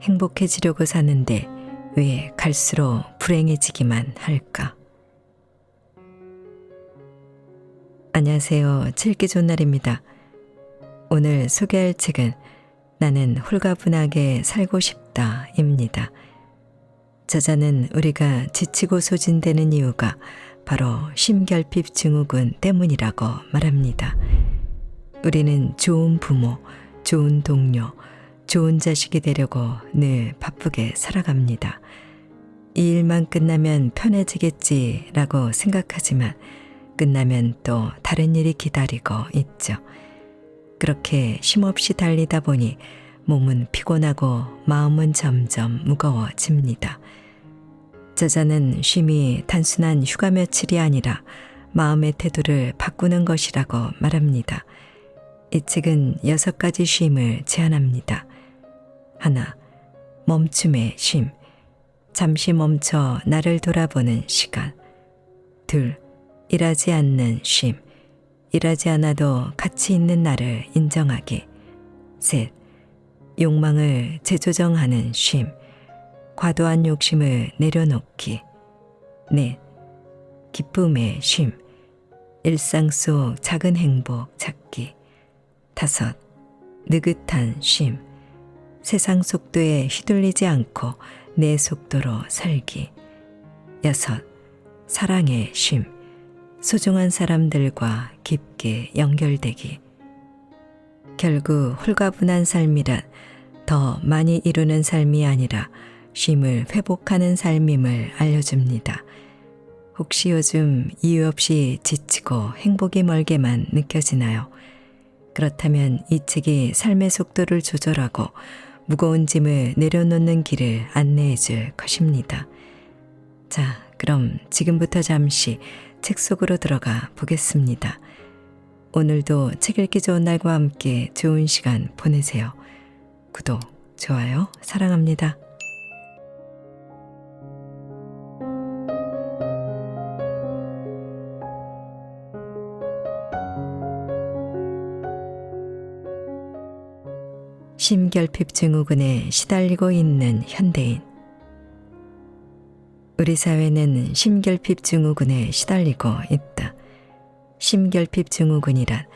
행복해지려고 사는데 왜 갈수록 불행해지기만 할까? 안녕하세요. 책읽기 좋은 날입니다. 오늘 소개할 책은 나는 홀가분하게 살고 싶다입니다. 저자는 우리가 지치고 소진되는 이유가 바로 심결핍 증후군 때문이라고 말합니다. 우리는 좋은 부모, 좋은 동료, 좋은 자식이 되려고 늘 바쁘게 살아갑니다. 이 일만 끝나면 편해지겠지라고 생각하지만 끝나면 또 다른 일이 기다리고 있죠. 그렇게 쉼없이 달리다 보니 몸은 피곤하고 마음은 점점 무거워집니다. 저자는 쉼이 단순한 휴가 며칠이 아니라 마음의 태도를 바꾸는 것이라고 말합니다. 이 책은 6가지 쉼을 제안합니다. 하나, 멈춤의 쉼. 잠시 멈춰 나를 돌아보는 시간. 둘, 일하지 않는 쉼. 일하지 않아도 가치 있는 나를 인정하기. 셋, 욕망을 재조정하는 쉼. 과도한 욕심을 내려놓기. 넷, 기쁨의 쉼. 일상 속 작은 행복 찾기. 다섯, 느긋한 쉼. 세상 속도에 휘둘리지 않고 내 속도로 살기. 여섯, 사랑의 쉼. 소중한 사람들과 깊게 연결되기. 결국 홀가분한 삶이란 더 많이 이루는 삶이 아니라 쉼을 회복하는 삶임을 알려줍니다. 혹시 요즘 이유 없이 지치고 행복이 멀게만 느껴지나요? 그렇다면 이 책이 삶의 속도를 조절하고 무거운 짐을 내려놓는 길을 안내해 줄 것입니다. 자, 그럼 지금부터 잠시 책 속으로 들어가 보겠습니다. 오늘도 책 읽기 좋은 날과 함께 좋은 시간 보내세요. 구독, 좋아요, 사랑합니다. 심결핍 증후군에 시달리고 있는 현대인. 우리 사회는 심결핍 증후군에 시달리고 있다. 심결핍 증후군이란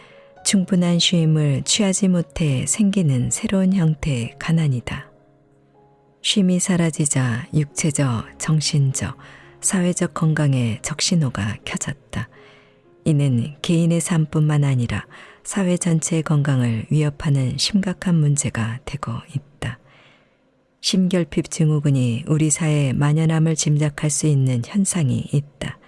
충분한 쉼을 취하지 못해 생기는 새로운 형태의 가난이다. 쉼이 사라지자 육체적, 정신적, 사회적 건강에 적신호가 켜졌다. 이는 개인의 삶뿐만 아니라 사회 전체의 건강을 위협하는 심각한 문제가 되고 있다. 심결핍 증후군이 우리 사회에 만연함을 짐작할 수 있는 현상이 있다.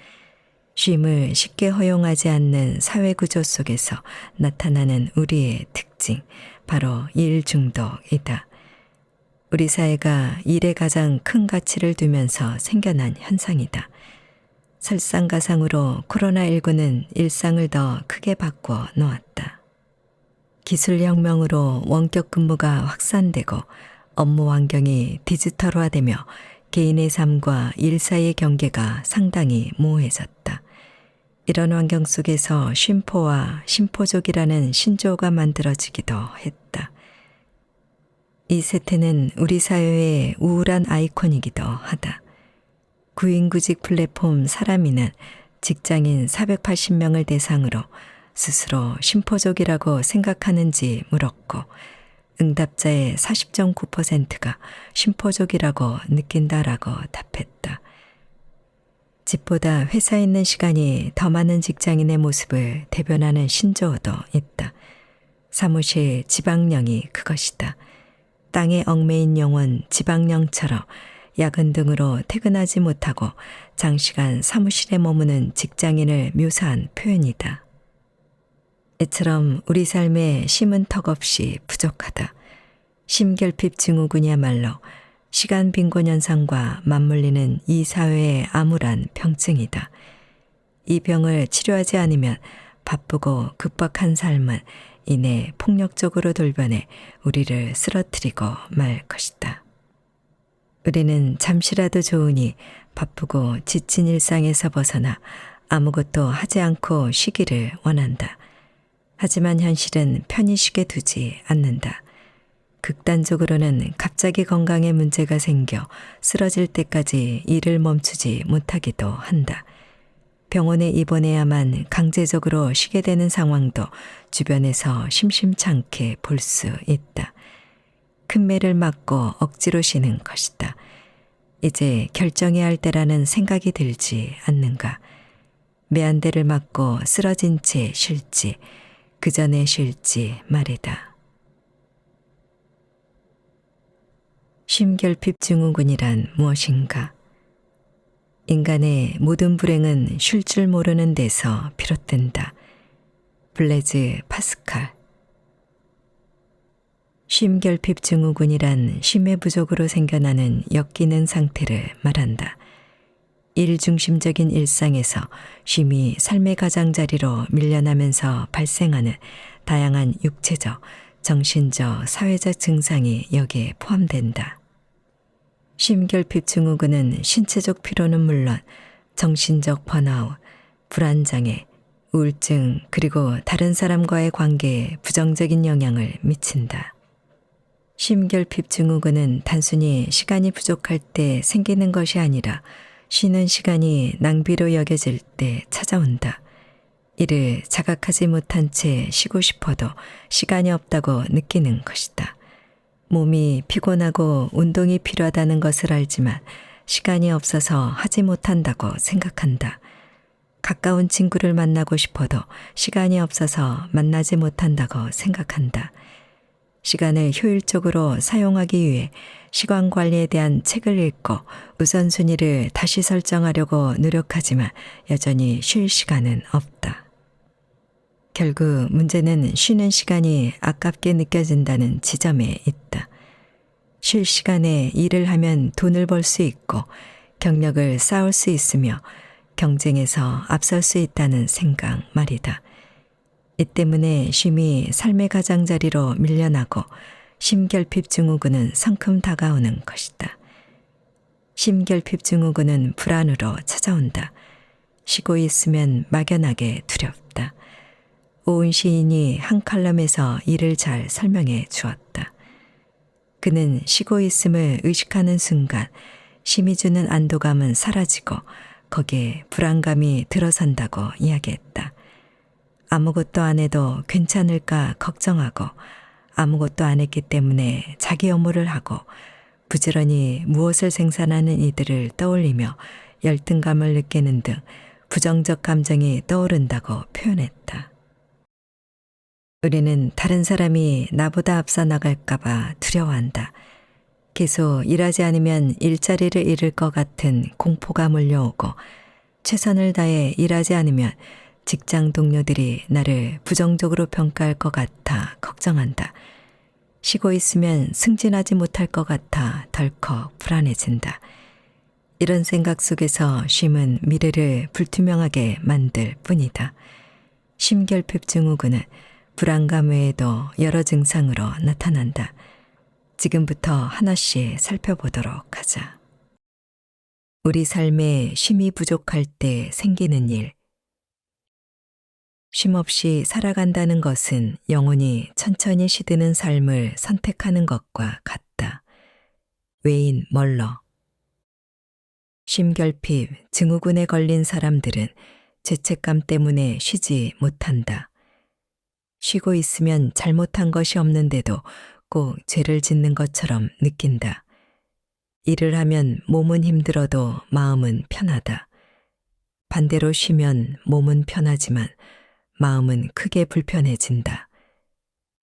쉼을 쉽게 허용하지 않는 사회 구조 속에서 나타나는 우리의 특징, 바로 일 중독이다. 우리 사회가 일에 가장 큰 가치를 두면서 생겨난 현상이다. 설상가상으로 코로나19는 일상을 더 크게 바꿔 놓았다. 기술혁명으로 원격 근무가 확산되고 업무 환경이 디지털화되며 개인의 삶과 일 사이의 경계가 상당히 모호해졌다. 이런 환경 속에서 쉼포와 심포족이라는 신조어가 만들어지기도 했다. 이 세태는 우리 사회의 우울한 아이콘이기도 하다. 구인구직 플랫폼 사람이는 직장인 480명을 대상으로 스스로 심포족이라고 생각하는지 물었고 응답자의 40.9%가 심포족이라고 느낀다라고 답했다. 집보다 회사에 있는 시간이 더 많은 직장인의 모습을 대변하는 신조어도 있다. 사무실 지방령이 그것이다. 땅에 얽매인 영혼 지방령처럼 야근 등으로 퇴근하지 못하고 장시간 사무실에 머무는 직장인을 묘사한 표현이다. 이처럼 우리 삶에 쉼은 턱없이 부족하다. 심결핍 증후군이야말로 시간 빈곤 현상과 맞물리는 이 사회의 암울한 병증이다. 이 병을 치료하지 않으면 바쁘고 급박한 삶은 이내 폭력적으로 돌변해 우리를 쓰러뜨리고 말 것이다. 우리는 잠시라도 좋으니 바쁘고 지친 일상에서 벗어나 아무것도 하지 않고 쉬기를 원한다. 하지만 현실은 편히 쉬게 두지 않는다. 극단적으로는 갑자기 건강에 문제가 생겨 쓰러질 때까지 일을 멈추지 못하기도 한다. 병원에 입원해야만 강제적으로 쉬게 되는 상황도 주변에서 심심찮게 볼 수 있다. 큰 매를 맞고 억지로 쉬는 것이다. 이제 결정해야 할 때라는 생각이 들지 않는가. 매 한 대를 맞고 쓰러진 채 쉴지, 그 전에 쉴지 말이다. 쉼결핍 증후군이란 무엇인가? 인간의 모든 불행은 쉴 줄 모르는 데서 비롯된다. 블레즈 파스칼. 쉼결핍 증후군이란 쉼의 부족으로 생겨나는 역기능 상태를 말한다. 일중심적인 일상에서 쉼이 삶의 가장자리로 밀려나면서 발생하는 다양한 육체적, 정신적, 사회적 증상이 여기에 포함된다. 쉼결핍 증후군은 신체적 피로는 물론 정신적 번아웃, 불안장애, 우울증 그리고 다른 사람과의 관계에 부정적인 영향을 미친다. 쉼결핍 증후군은 단순히 시간이 부족할 때 생기는 것이 아니라 쉬는 시간이 낭비로 여겨질 때 찾아온다. 이를 자각하지 못한 채 쉬고 싶어도 시간이 없다고 느끼는 것이다. 몸이 피곤하고 운동이 필요하다는 것을 알지만 시간이 없어서 하지 못한다고 생각한다. 가까운 친구를 만나고 싶어도 시간이 없어서 만나지 못한다고 생각한다. 시간을 효율적으로 사용하기 위해 시간 관리에 대한 책을 읽고 우선순위를 다시 설정하려고 노력하지만 여전히 쉴 시간은 없다. 결국 문제는 쉬는 시간이 아깝게 느껴진다는 지점에 있다. 쉴 시간에 일을 하면 돈을 벌 수 있고 경력을 쌓을 수 있으며 경쟁에서 앞설 수 있다는 생각 말이다. 이 때문에 쉼이 삶의 가장자리로 밀려나고 쉼결핍 증후군은 성큼 다가오는 것이다. 쉼결핍 증후군은 불안으로 찾아온다. 쉬고 있으면 막연하게 두렵다. 오은 시인이 한 칼럼에서 이를 잘 설명해 주었다. 그는 쉬고 있음을 의식하는 순간 쉼이 주는 안도감은 사라지고 거기에 불안감이 들어선다고 이야기했다. 아무것도 안 해도 괜찮을까 걱정하고 아무것도 안 했기 때문에 자기 업무를 하고 부지런히 무엇을 생산하는 이들을 떠올리며 열등감을 느끼는 등 부정적 감정이 떠오른다고 표현했다. 우리는 다른 사람이 나보다 앞서 나갈까봐 두려워한다. 계속 일하지 않으면 일자리를 잃을 것 같은 공포가 몰려오고 최선을 다해 일하지 않으면 직장 동료들이 나를 부정적으로 평가할 것 같아 걱정한다. 쉬고 있으면 승진하지 못할 것 같아 덜컥 불안해진다. 이런 생각 속에서 쉼은 미래를 불투명하게 만들 뿐이다. 쉼결핍 증후군은 불안감 외에도 여러 증상으로 나타난다. 지금부터 하나씩 살펴보도록 하자. 우리 삶에 쉼이 부족할 때 생기는 일. 쉼 없이 살아간다는 것은 영혼이 천천히 시드는 삶을 선택하는 것과 같다. 웨인 멀러. 쉼결핍 증후군에 걸린 사람들은 죄책감 때문에 쉬지 못한다. 쉬고 있으면 잘못한 것이 없는데도 꼭 죄를 짓는 것처럼 느낀다. 일을 하면 몸은 힘들어도 마음은 편하다. 반대로 쉬면 몸은 편하지만 마음은 크게 불편해진다.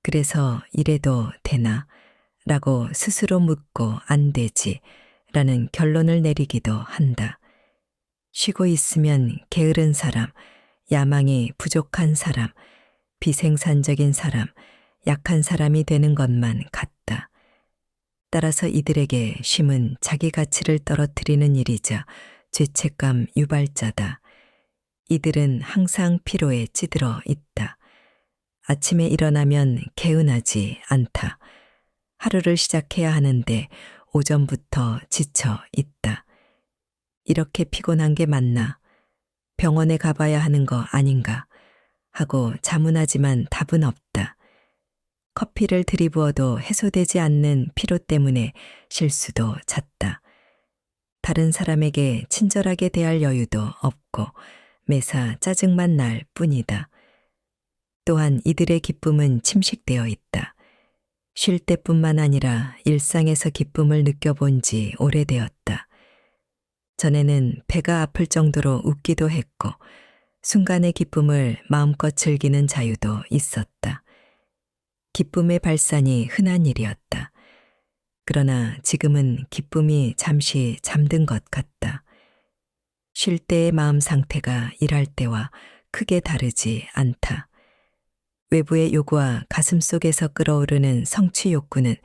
그래서 이래도 되나? 라고 스스로 묻고 안 되지 라는 결론을 내리기도 한다. 쉬고 있으면 게으른 사람, 야망이 부족한 사람, 비생산적인 사람, 약한 사람이 되는 것만 같다. 따라서 이들에게 쉼은 자기 가치를 떨어뜨리는 일이자 죄책감 유발자다. 이들은 항상 피로에 찌들어 있다. 아침에 일어나면 개운하지 않다. 하루를 시작해야 하는데 오전부터 지쳐 있다. 이렇게 피곤한 게 맞나? 병원에 가봐야 하는 거 아닌가? 하고 자문하지만 답은 없다. 커피를 들이부어도 해소되지 않는 피로 때문에 실수도 잦다. 다른 사람에게 친절하게 대할 여유도 없고 매사 짜증만 날 뿐이다. 또한 이들의 기쁨은 침식되어 있다. 쉴 때뿐만 아니라 일상에서 기쁨을 느껴본 지 오래되었다. 전에는 배가 아플 정도로 웃기도 했고 순간의 기쁨을 마음껏 즐기는 자유도 있었다. 기쁨의 발산이 흔한 일이었다. 그러나 지금은 기쁨이 잠시 잠든 것 같다. 쉴 때의 마음 상태가 일할 때와 크게 다르지 않다. 외부의 요구와 가슴 속에서 끌어오르는 성취 욕구는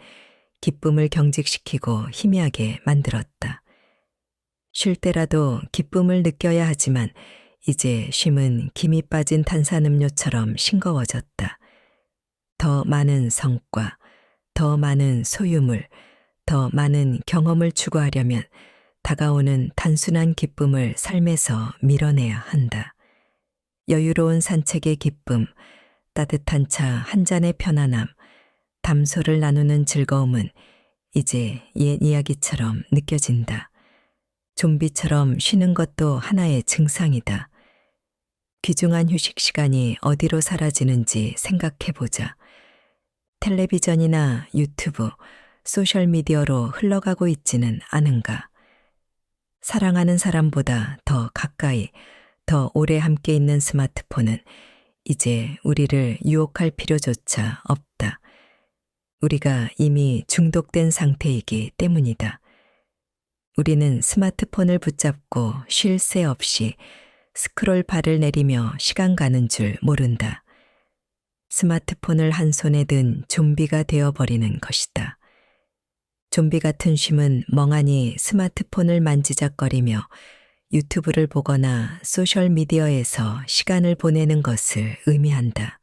기쁨을 경직시키고 희미하게 만들었다. 쉴 때라도 기쁨을 느껴야 하지만 이제 쉼은 김이 빠진 탄산음료처럼 싱거워졌다. 더 많은 성과, 더 많은 소유물, 더 많은 경험을 추구하려면 다가오는 단순한 기쁨을 삶에서 밀어내야 한다. 여유로운 산책의 기쁨, 따뜻한 차 한 잔의 편안함, 담소를 나누는 즐거움은 이제 옛 이야기처럼 느껴진다. 좀비처럼 쉬는 것도 하나의 증상이다. 귀중한 휴식 시간이 어디로 사라지는지 생각해보자. 텔레비전이나 유튜브, 소셜미디어로 흘러가고 있지는 않은가. 사랑하는 사람보다 더 가까이, 더 오래 함께 있는 스마트폰은 이제 우리를 유혹할 필요조차 없다. 우리가 이미 중독된 상태이기 때문이다. 우리는 스마트폰을 붙잡고 쉴 새 없이 스크롤 바를 내리며 시간 가는 줄 모른다. 스마트폰을 한 손에 든 좀비가 되어버리는 것이다. 좀비 같은 쉼은 멍하니 스마트폰을 만지작거리며 유튜브를 보거나 소셜미디어에서 시간을 보내는 것을 의미한다.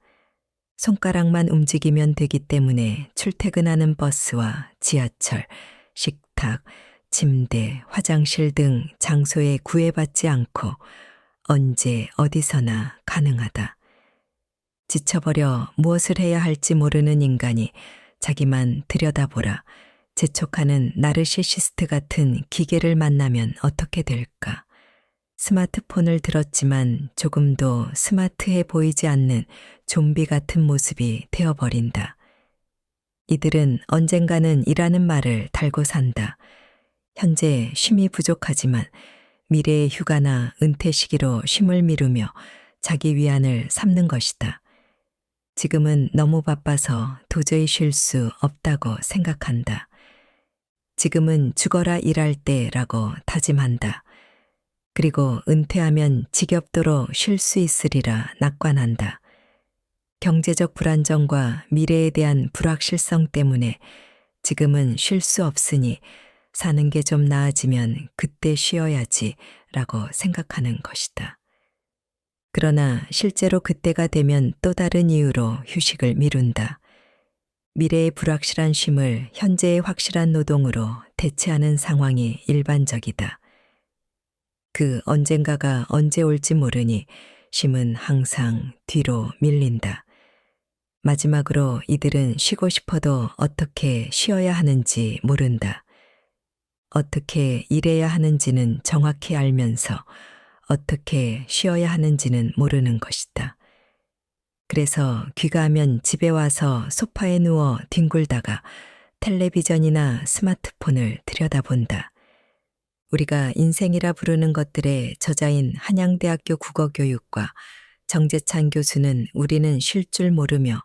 손가락만 움직이면 되기 때문에 출퇴근하는 버스와 지하철, 식탁, 침대, 화장실 등 장소에 구애받지 않고 언제 어디서나 가능하다. 지쳐버려 무엇을 해야 할지 모르는 인간이 자기만 들여다보라 재촉하는 나르시시스트 같은 기계를 만나면 어떻게 될까? 스마트폰을 들었지만 조금도 스마트해 보이지 않는 좀비 같은 모습이 되어버린다. 이들은 언젠가는 이라는 말을 달고 산다. 현재 쉼이 부족하지만 미래의 휴가나 은퇴 시기로 쉼을 미루며 자기 위안을 삼는 것이다. 지금은 너무 바빠서 도저히 쉴 수 없다고 생각한다. 지금은 죽어라 일할 때라고 다짐한다. 그리고 은퇴하면 지겹도록 쉴 수 있으리라 낙관한다. 경제적 불안정과 미래에 대한 불확실성 때문에 지금은 쉴 수 없으니 사는 게 좀 나아지면 그때 쉬어야지 라고 생각하는 것이다. 그러나 실제로 그때가 되면 또 다른 이유로 휴식을 미룬다. 미래의 불확실한 쉼을 현재의 확실한 노동으로 대체하는 상황이 일반적이다. 그 언젠가가 언제 올지 모르니 쉼은 항상 뒤로 밀린다. 마지막으로 이들은 쉬고 싶어도 어떻게 쉬어야 하는지 모른다. 어떻게 일해야 하는지는 정확히 알면서 어떻게 쉬어야 하는지는 모르는 것이다. 그래서 귀가하면 집에 와서 소파에 누워 뒹굴다가 텔레비전이나 스마트폰을 들여다본다. 우리가 인생이라 부르는 것들의 저자인 한양대학교 국어교육과 정재찬 교수는 우리는 쉴 줄 모르며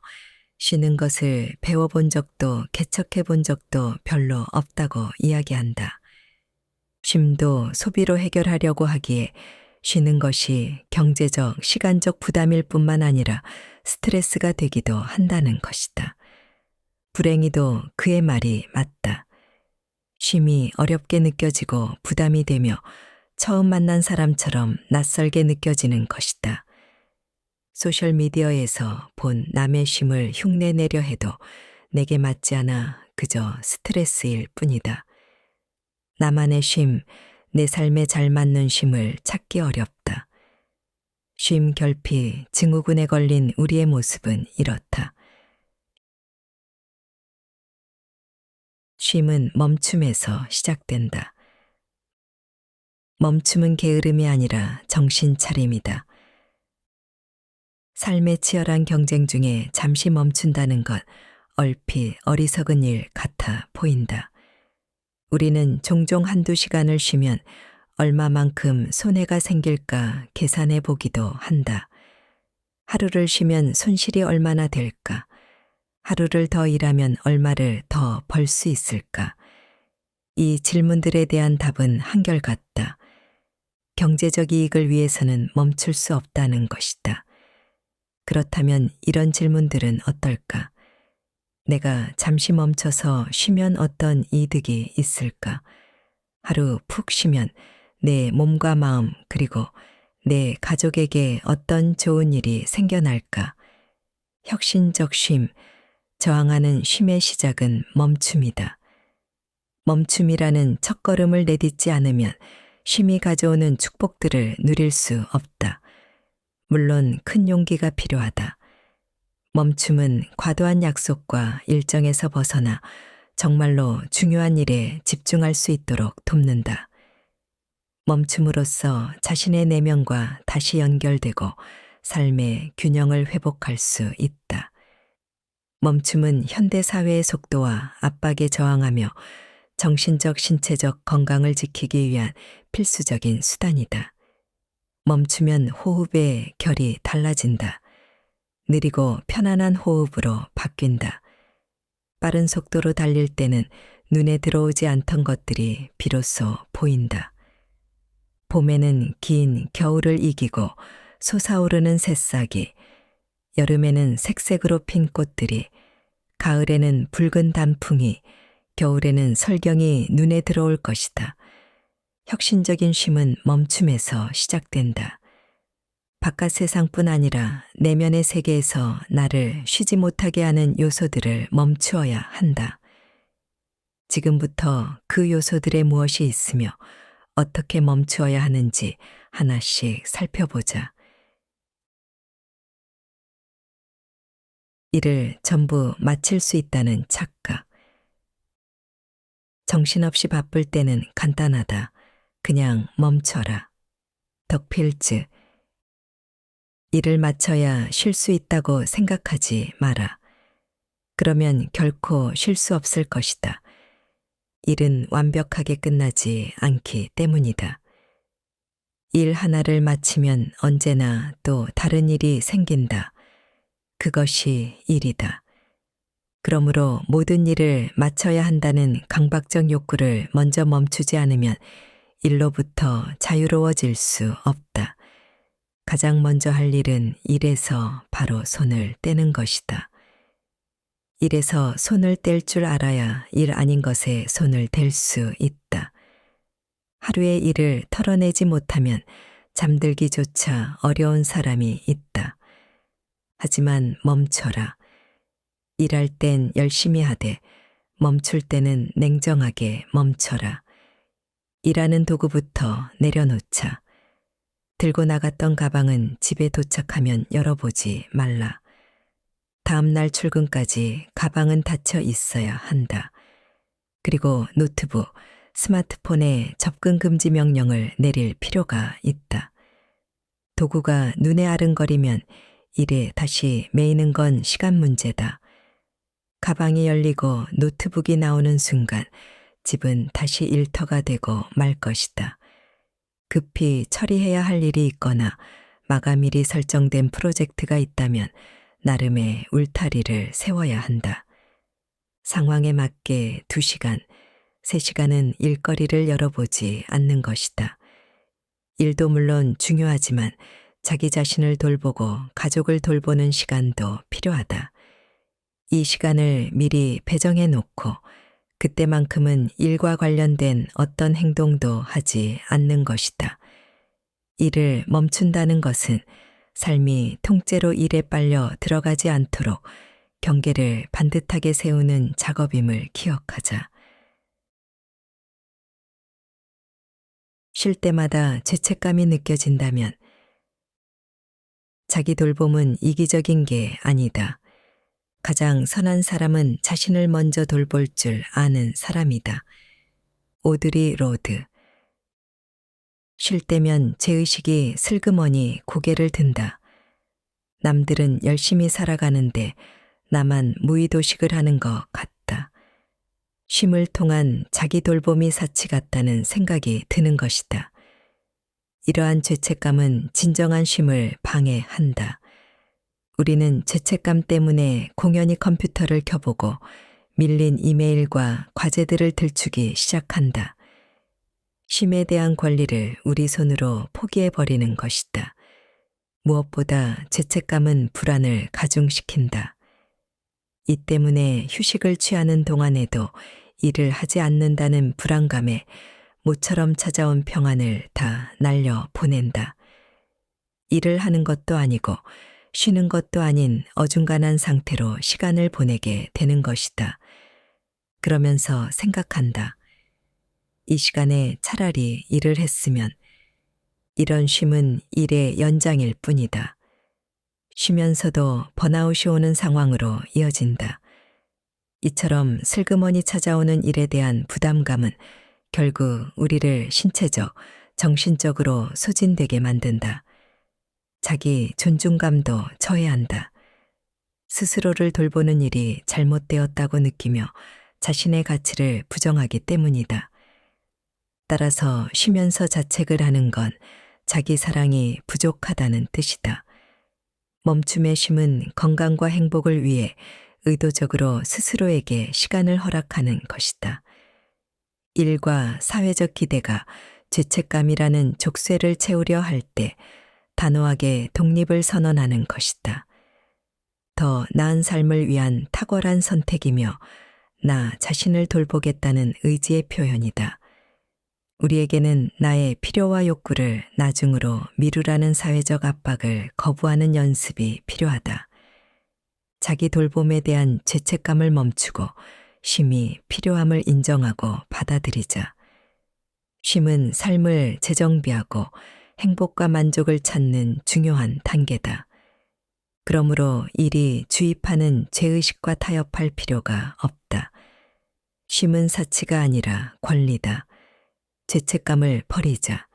쉬는 것을 배워본 적도 개척해 본 적도 별로 없다고 이야기한다. 쉼도 소비로 해결하려고 하기에 쉬는 것이 경제적, 시간적 부담일 뿐만 아니라 스트레스가 되기도 한다는 것이다. 불행히도 그의 말이 맞다. 쉼이 어렵게 느껴지고 부담이 되며 처음 만난 사람처럼 낯설게 느껴지는 것이다. 소셜미디어에서 본 남의 쉼을 흉내내려 해도 내게 맞지 않아 그저 스트레스일 뿐이다. 나만의 쉼, 내 삶에 잘 맞는 쉼을 찾기 어렵다. 쉼 결핍, 증후군에 걸린 우리의 모습은 이렇다. 쉼은 멈춤에서 시작된다. 멈춤은 게으름이 아니라 정신 차림이다. 삶의 치열한 경쟁 중에 잠시 멈춘다는 것, 얼핏 어리석은 일 같아 보인다. 우리는 종종 한두 시간을 쉬면 얼마만큼 손해가 생길까 계산해 보기도 한다. 하루를 쉬면 손실이 얼마나 될까? 하루를 더 일하면 얼마를 더 벌 수 있을까? 이 질문들에 대한 답은 한결같다. 경제적 이익을 위해서는 멈출 수 없다는 것이다. 그렇다면 이런 질문들은 어떨까? 내가 잠시 멈춰서 쉬면 어떤 이득이 있을까? 하루 푹 쉬면 내 몸과 마음 그리고 내 가족에게 어떤 좋은 일이 생겨날까? 혁신적 쉼, 저항하는 쉼의 시작은 멈춤이다. 멈춤이라는 첫걸음을 내딛지 않으면 쉼이 가져오는 축복들을 누릴 수 없다. 물론 큰 용기가 필요하다. 멈춤은 과도한 약속과 일정에서 벗어나 정말로 중요한 일에 집중할 수 있도록 돕는다. 멈춤으로써 자신의 내면과 다시 연결되고 삶의 균형을 회복할 수 있다. 멈춤은 현대 사회의 속도와 압박에 저항하며 정신적, 신체적 건강을 지키기 위한 필수적인 수단이다. 멈추면 호흡의 결이 달라진다. 느리고 편안한 호흡으로 바뀐다. 빠른 속도로 달릴 때는 눈에 들어오지 않던 것들이 비로소 보인다. 봄에는 긴 겨울을 이기고 솟아오르는 새싹이, 여름에는 색색으로 핀 꽃들이, 가을에는 붉은 단풍이, 겨울에는 설경이 눈에 들어올 것이다. 혁신적인 쉼은 멈춤에서 시작된다. 바깥 세상뿐 아니라 내면의 세계에서 나를 쉬지 못하게 하는 요소들을 멈추어야 한다. 지금부터 그 요소들에 무엇이 있으며 어떻게 멈추어야 하는지 하나씩 살펴보자. 이를 전부 마칠 수 있다는 착각. 정신없이 바쁠 때는 간단하다. 그냥 멈춰라. 덕필즈. 일을 마쳐야 쉴 수 있다고 생각하지 마라. 그러면 결코 쉴 수 없을 것이다. 일은 완벽하게 끝나지 않기 때문이다. 일 하나를 마치면 언제나 또 다른 일이 생긴다. 그것이 일이다. 그러므로 모든 일을 마쳐야 한다는 강박적 욕구를 먼저 멈추지 않으면 일로부터 자유로워질 수 없다. 가장 먼저 할 일은 일에서 바로 손을 떼는 것이다. 일에서 손을 뗄 줄 알아야 일 아닌 것에 손을 댈 수 있다. 하루의 일을 털어내지 못하면 잠들기조차 어려운 사람이 있다. 하지만 멈춰라. 일할 땐 열심히 하되 멈출 때는 냉정하게 멈춰라. 일하는 도구부터 내려놓자. 들고 나갔던 가방은 집에 도착하면 열어보지 말라. 다음 날 출근까지 가방은 닫혀 있어야 한다. 그리고 노트북, 스마트폰에 접근 금지 명령을 내릴 필요가 있다. 도구가 눈에 아른거리면 일에 다시 매이는 건 시간 문제다. 가방이 열리고 노트북이 나오는 순간 집은 다시 일터가 되고 말 것이다. 급히 처리해야 할 일이 있거나 마감일이 설정된 프로젝트가 있다면 나름의 울타리를 세워야 한다. 상황에 맞게 2시간, 3시간은 일거리를 열어보지 않는 것이다. 일도 물론 중요하지만 자기 자신을 돌보고 가족을 돌보는 시간도 필요하다. 이 시간을 미리 배정해 놓고 그때만큼은 일과 관련된 어떤 행동도 하지 않는 것이다. 일을 멈춘다는 것은 삶이 통째로 일에 빨려 들어가지 않도록 경계를 반듯하게 세우는 작업임을 기억하자. 쉴 때마다 죄책감이 느껴진다면 자기 돌봄은 이기적인 게 아니다. 가장 선한 사람은 자신을 먼저 돌볼 줄 아는 사람이다. 오드리 로드. 쉴 때면 제의식이 슬그머니 고개를 든다. 남들은 열심히 살아가는데 나만 무의도식을 하는 것 같다. 쉼을 통한 자기 돌봄이 사치 같다는 생각이 드는 것이다. 이러한 죄책감은 진정한 쉼을 방해한다. 우리는 죄책감 때문에 공연히 컴퓨터를 켜보고 밀린 이메일과 과제들을 들추기 시작한다. 쉼에 대한 권리를 우리 손으로 포기해버리는 것이다. 무엇보다 죄책감은 불안을 가중시킨다. 이 때문에 휴식을 취하는 동안에도 일을 하지 않는다는 불안감에 모처럼 찾아온 평안을 다 날려 보낸다. 일을 하는 것도 아니고 쉬는 것도 아닌 어중간한 상태로 시간을 보내게 되는 것이다. 그러면서 생각한다. 이 시간에 차라리 일을 했으면. 이런 쉼은 일의 연장일 뿐이다. 쉬면서도 번아웃이 오는 상황으로 이어진다. 이처럼 슬그머니 찾아오는 일에 대한 부담감은 결국 우리를 신체적, 정신적으로 소진되게 만든다. 자기 존중감도 저해한다. 스스로를 돌보는 일이 잘못되었다고 느끼며 자신의 가치를 부정하기 때문이다. 따라서 쉬면서 자책을 하는 건 자기 사랑이 부족하다는 뜻이다. 멈춤의 쉼은 건강과 행복을 위해 의도적으로 스스로에게 시간을 허락하는 것이다. 일과 사회적 기대가 죄책감이라는 족쇄를 채우려 할 때 단호하게 독립을 선언하는 것이다. 더 나은 삶을 위한 탁월한 선택이며 나 자신을 돌보겠다는 의지의 표현이다. 우리에게는 나의 필요와 욕구를 나중으로 미루라는 사회적 압박을 거부하는 연습이 필요하다. 자기 돌봄에 대한 죄책감을 멈추고 쉼이 필요함을 인정하고 받아들이자. 쉼은 삶을 재정비하고 행복과 만족을 찾는 중요한 단계다. 그러므로 일이 주입하는 죄의식과 타협할 필요가 없다. 쉼은 사치가 아니라 권리다. 죄책감을 버리자.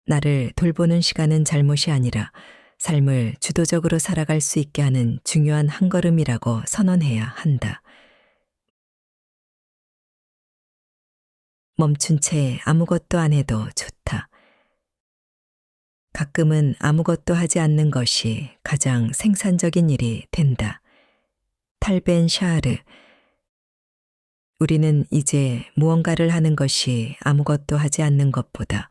나를 돌보는 시간은 잘못이 아니라 삶을 주도적으로 살아갈 수 있게 하는 중요한 한 걸음이라고 선언해야 한다. 멈춘 채 아무것도 안 해도 좋다. 가끔은 아무것도 하지 않는 것이 가장 생산적인 일이 된다. 탈벤 샤르. 우리는 이제 무언가를 하는 것이 아무것도 하지 않는 것보다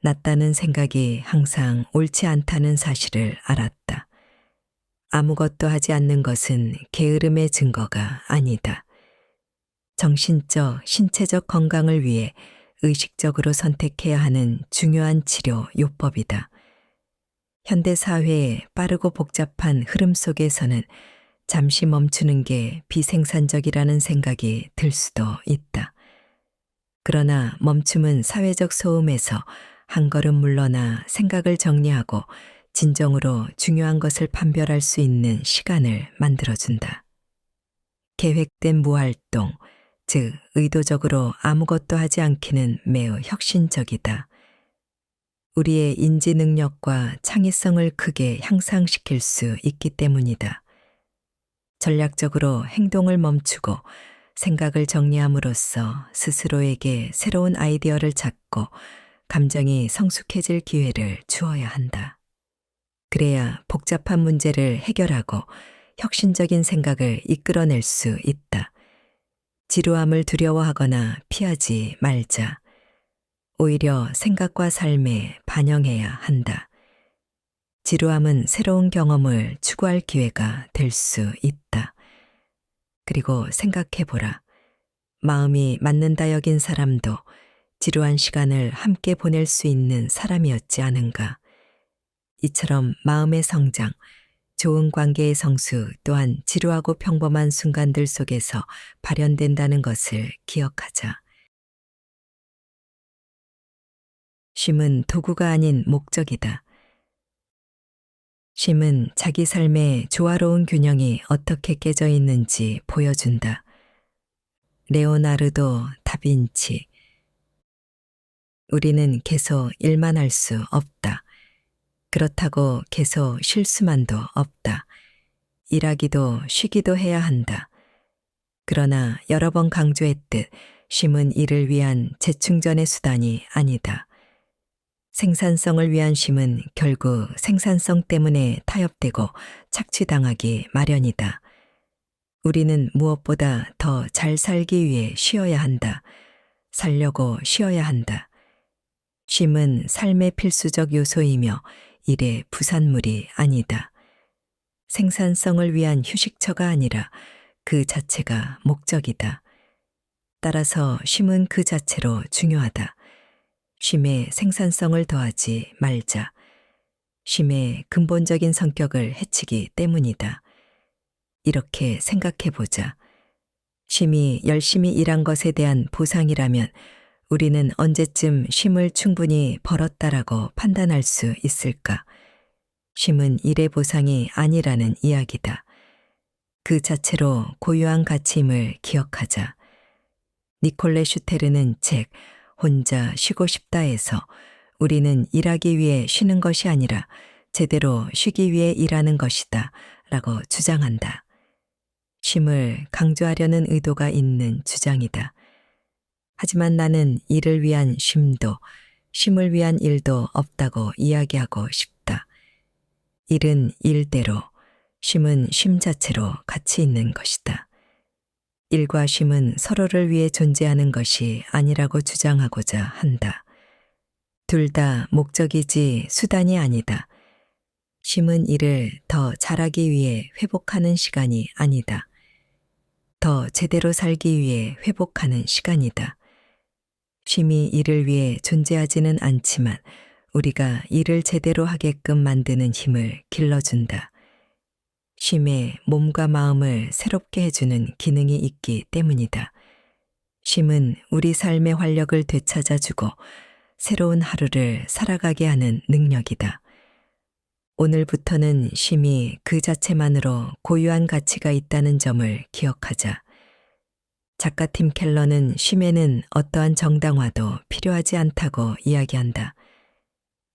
낫다는 생각이 항상 옳지 않다는 사실을 알았다. 아무것도 하지 않는 것은 게으름의 증거가 아니다. 정신적, 신체적 건강을 위해 의식적으로 선택해야 하는 중요한 치료 요법이다. 현대 사회의 빠르고 복잡한 흐름 속에서는 잠시 멈추는 게 비생산적이라는 생각이 들 수도 있다. 그러나 멈춤은 사회적 소음에서 한 걸음 물러나 생각을 정리하고 진정으로 중요한 것을 판별할 수 있는 시간을 만들어준다. 계획된 무활동, 즉 의도적으로 아무것도 하지 않기는 매우 혁신적이다. 우리의 인지 능력과 창의성을 크게 향상시킬 수 있기 때문이다. 전략적으로 행동을 멈추고 생각을 정리함으로써 스스로에게 새로운 아이디어를 찾고 감정이 성숙해질 기회를 주어야 한다. 그래야 복잡한 문제를 해결하고 혁신적인 생각을 이끌어낼 수 있다. 지루함을 두려워하거나 피하지 말자. 오히려 생각과 삶에 반영해야 한다. 지루함은 새로운 경험을 추구할 기회가 될 수 있다. 그리고 생각해보라. 마음이 맞는다 여긴 사람도 지루한 시간을 함께 보낼 수 있는 사람이었지 않은가. 이처럼 마음의 성장, 좋은 관계의 성수 또한 지루하고 평범한 순간들 속에서 발현된다는 것을 기억하자. 쉼은 도구가 아닌 목적이다. 쉼은 자기 삶의 조화로운 균형이 어떻게 깨져 있는지 보여준다. 레오나르도 다빈치. 우리는 계속 일만 할 수 없다. 그렇다고 계속 쉴 수만도 없다. 일하기도 쉬기도 해야 한다. 그러나 여러 번 강조했듯 쉼은 일을 위한 재충전의 수단이 아니다. 생산성을 위한 쉼은 결국 생산성 때문에 타협되고 착취당하기 마련이다. 우리는 무엇보다 더 잘 살기 위해 쉬어야 한다. 살려고 쉬어야 한다. 쉼은 삶의 필수적 요소이며 일의 부산물이 아니다. 생산성을 위한 휴식처가 아니라 그 자체가 목적이다. 따라서 쉼은 그 자체로 중요하다. 쉼에 생산성을 더하지 말자. 쉼의 근본적인 성격을 해치기 때문이다. 이렇게 생각해 보자. 쉼이 열심히 일한 것에 대한 보상이라면 우리는 언제쯤 쉼을 충분히 벌었다라고 판단할 수 있을까? 쉼은 일의 보상이 아니라는 이야기다. 그 자체로 고유한 가치임을 기억하자. 니콜레 슈테르는 책 혼자 쉬고 싶다에서 우리는 일하기 위해 쉬는 것이 아니라 제대로 쉬기 위해 일하는 것이다 라고 주장한다. 쉼을 강조하려는 의도가 있는 주장이다. 하지만 나는 일을 위한 쉼도 쉼을 위한 일도 없다고 이야기하고 싶다. 일은 일대로, 쉼은 쉼 자체로 가치 있는 것이다. 일과 쉼은 서로를 위해 존재하는 것이 아니라고 주장하고자 한다. 둘 다 목적이지 수단이 아니다. 쉼은 일을 더 잘하기 위해 회복하는 시간이 아니다. 더 제대로 살기 위해 회복하는 시간이다. 쉼이 일을 위해 존재하지는 않지만 우리가 일을 제대로 하게끔 만드는 힘을 길러준다. 쉼에 몸과 마음을 새롭게 해주는 기능이 있기 때문이다. 쉼은 우리 삶의 활력을 되찾아주고 새로운 하루를 살아가게 하는 능력이다. 오늘부터는 쉼이 그 자체만으로 고유한 가치가 있다는 점을 기억하자. 작가 팀 켈러는 쉼에는 어떠한 정당화도 필요하지 않다고 이야기한다.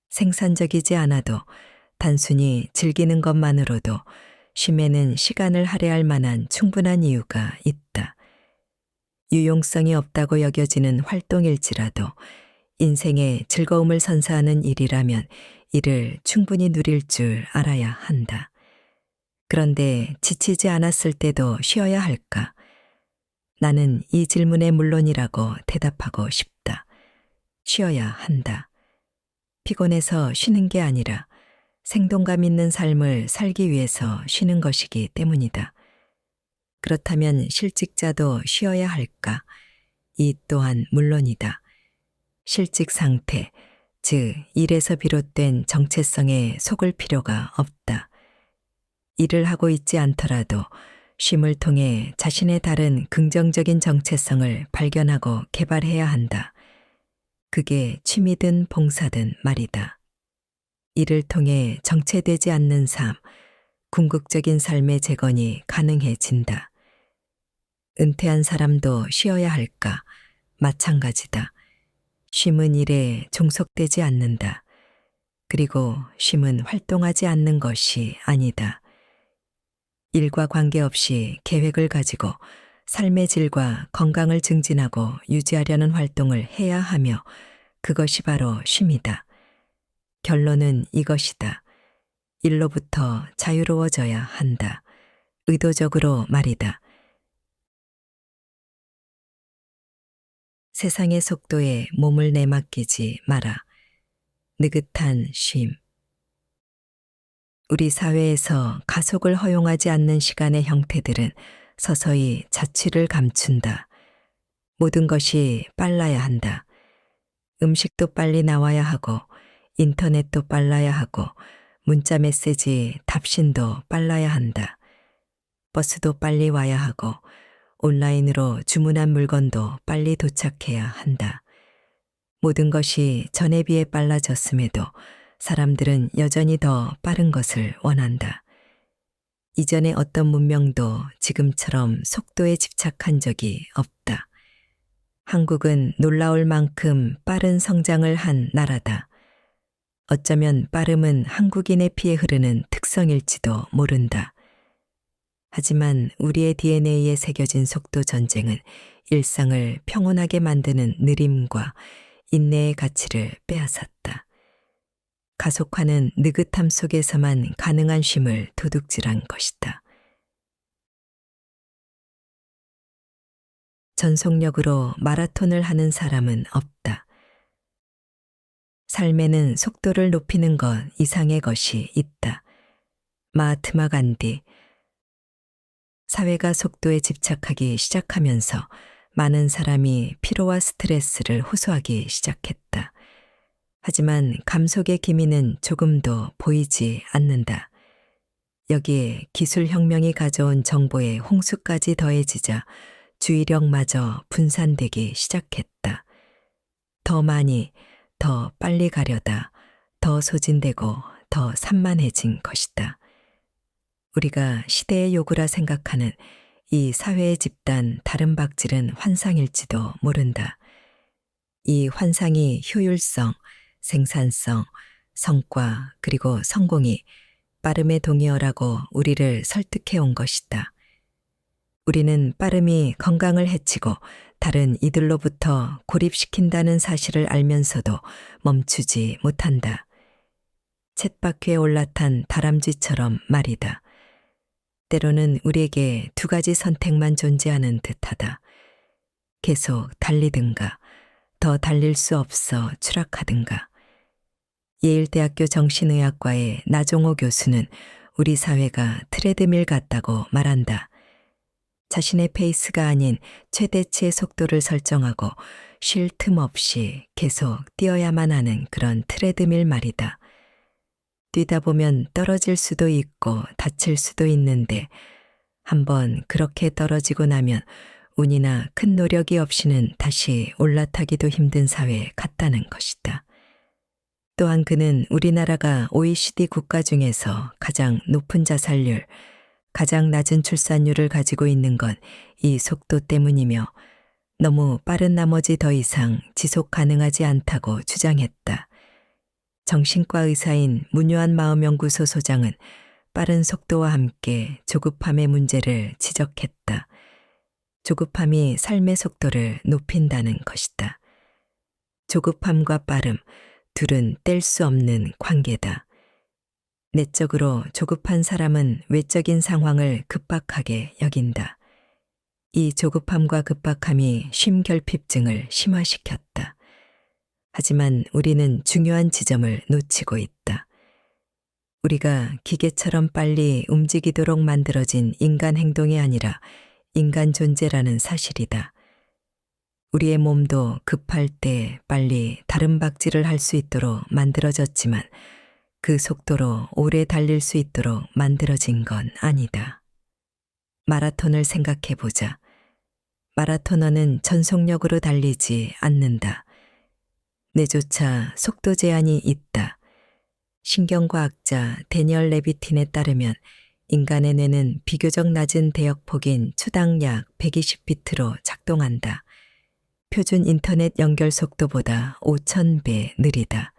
생산적이지 않아도 단순히 즐기는 것만으로도 쉼에는 시간을 할애할 만한 충분한 이유가 있다. 유용성이 없다고 여겨지는 활동일지라도 인생의 즐거움을 선사하는 일이라면 이를 충분히 누릴 줄 알아야 한다. 그런데 지치지 않았을 때도 쉬어야 할까? 나는 이 질문에 물론이라고 대답하고 싶다. 쉬어야 한다. 피곤해서 쉬는 게 아니라 생동감 있는 삶을 살기 위해서 쉬는 것이기 때문이다. 그렇다면 실직자도 쉬어야 할까? 이 또한 물론이다. 실직 상태, 즉 일에서 비롯된 정체성에 속을 필요가 없다. 일을 하고 있지 않더라도 쉼을 통해 자신의 다른 긍정적인 정체성을 발견하고 개발해야 한다. 그게 취미든 봉사든 말이다. 이를 통해 정체되지 않는 삶, 궁극적인 삶의 재건이 가능해진다. 은퇴한 사람도 쉬어야 할까? 마찬가지다. 쉼은 일에 종속되지 않는다. 그리고 쉼은 활동하지 않는 것이 아니다. 일과 관계없이 계획을 가지고 삶의 질과 건강을 증진하고 유지하려는 활동을 해야 하며 그것이 바로 쉼이다. 결론은 이것이다. 일로부터 자유로워져야 한다. 의도적으로 말이다. 세상의 속도에 몸을 내맡기지 마라. 느긋한 쉼. 우리 사회에서 가속을 허용하지 않는 시간의 형태들은 서서히 자취를 감춘다. 모든 것이 빨라야 한다. 음식도 빨리 나와야 하고 인터넷도 빨라야 하고 문자 메시지 답신도 빨라야 한다. 버스도 빨리 와야 하고 온라인으로 주문한 물건도 빨리 도착해야 한다. 모든 것이 전에 비해 빨라졌음에도 사람들은 여전히 더 빠른 것을 원한다. 이전의 어떤 문명도 지금처럼 속도에 집착한 적이 없다. 한국은 놀라울 만큼 빠른 성장을 한 나라다. 어쩌면 빠름은 한국인의 피에 흐르는 특성일지도 모른다. 하지만 우리의 DNA에 새겨진 속도 전쟁은 일상을 평온하게 만드는 느림과 인내의 가치를 빼앗았다. 가속화는 느긋함 속에서만 가능한 쉼을 도둑질한 것이다. 전속력으로 마라톤을 하는 사람은 없다. 삶에는 속도를 높이는 것 이상의 것이 있다. 마하트마 간디. 사회가 속도에 집착하기 시작하면서 많은 사람이 피로와 스트레스를 호소하기 시작했다. 하지만 감속의 기미는 조금도 보이지 않는다. 여기에 기술혁명이 가져온 정보의 홍수까지 더해지자 주의력마저 분산되기 시작했다. 더 많이, 더 빨리 가려다 더 소진되고 더 산만해진 것이다. 우리가 시대의 요구라 생각하는 이 사회의 집단 다른 박질은 환상일지도 모른다. 이 환상이 효율성, 생산성, 성과 그리고 성공이 빠름의 동의어라고 우리를 설득해 온 것이다. 우리는 빠름이 건강을 해치고 다른 이들로부터 고립시킨다는 사실을 알면서도 멈추지 못한다. 쳇바퀴에 올라탄 다람쥐처럼 말이다. 때로는 우리에게 두 가지 선택만 존재하는 듯하다. 계속 달리든가, 더 달릴 수 없어 추락하든가. 예일대학교 정신의학과의 나종호 교수는 우리 사회가 트레드밀 같다고 말한다. 자신의 페이스가 아닌 최대치의 속도를 설정하고 쉴 틈 없이 계속 뛰어야만 하는 그런 트레드밀 말이다. 뛰다 보면 떨어질 수도 있고 다칠 수도 있는데 한번 그렇게 떨어지고 나면 운이나 큰 노력이 없이는 다시 올라타기도 힘든 사회에 갔다는 것이다. 또한 그는 우리나라가 OECD 국가 중에서 가장 높은 자살률, 가장 낮은 출산율을 가지고 있는 건 이 속도 때문이며 너무 빠른 나머지 더 이상 지속 가능하지 않다고 주장했다. 정신과 의사인 문요한 마음연구소 소장은 빠른 속도와 함께 조급함의 문제를 지적했다. 조급함이 삶의 속도를 높인다는 것이다. 조급함과 빠름, 둘은 뗄 수 없는 관계다. 내적으로 조급한 사람은 외적인 상황을 급박하게 여긴다. 이 조급함과 급박함이 쉼결핍증을 심화시켰다. 하지만 우리는 중요한 지점을 놓치고 있다. 우리가 기계처럼 빨리 움직이도록 만들어진 인간 행동이 아니라 인간 존재라는 사실이다. 우리의 몸도 급할 때 빨리 다른 박질을 할 수 있도록 만들어졌지만 그 속도로 오래 달릴 수 있도록 만들어진 건 아니다. 마라톤을 생각해 보자. 마라토너는 전속력으로 달리지 않는다. 뇌조차 속도 제한이 있다. 신경과학자 데니얼 레비틴에 따르면 인간의 뇌는 비교적 낮은 대역폭인 초당 약 120비트로 작동한다. 표준 인터넷 연결 속도보다 5,000배 느리다.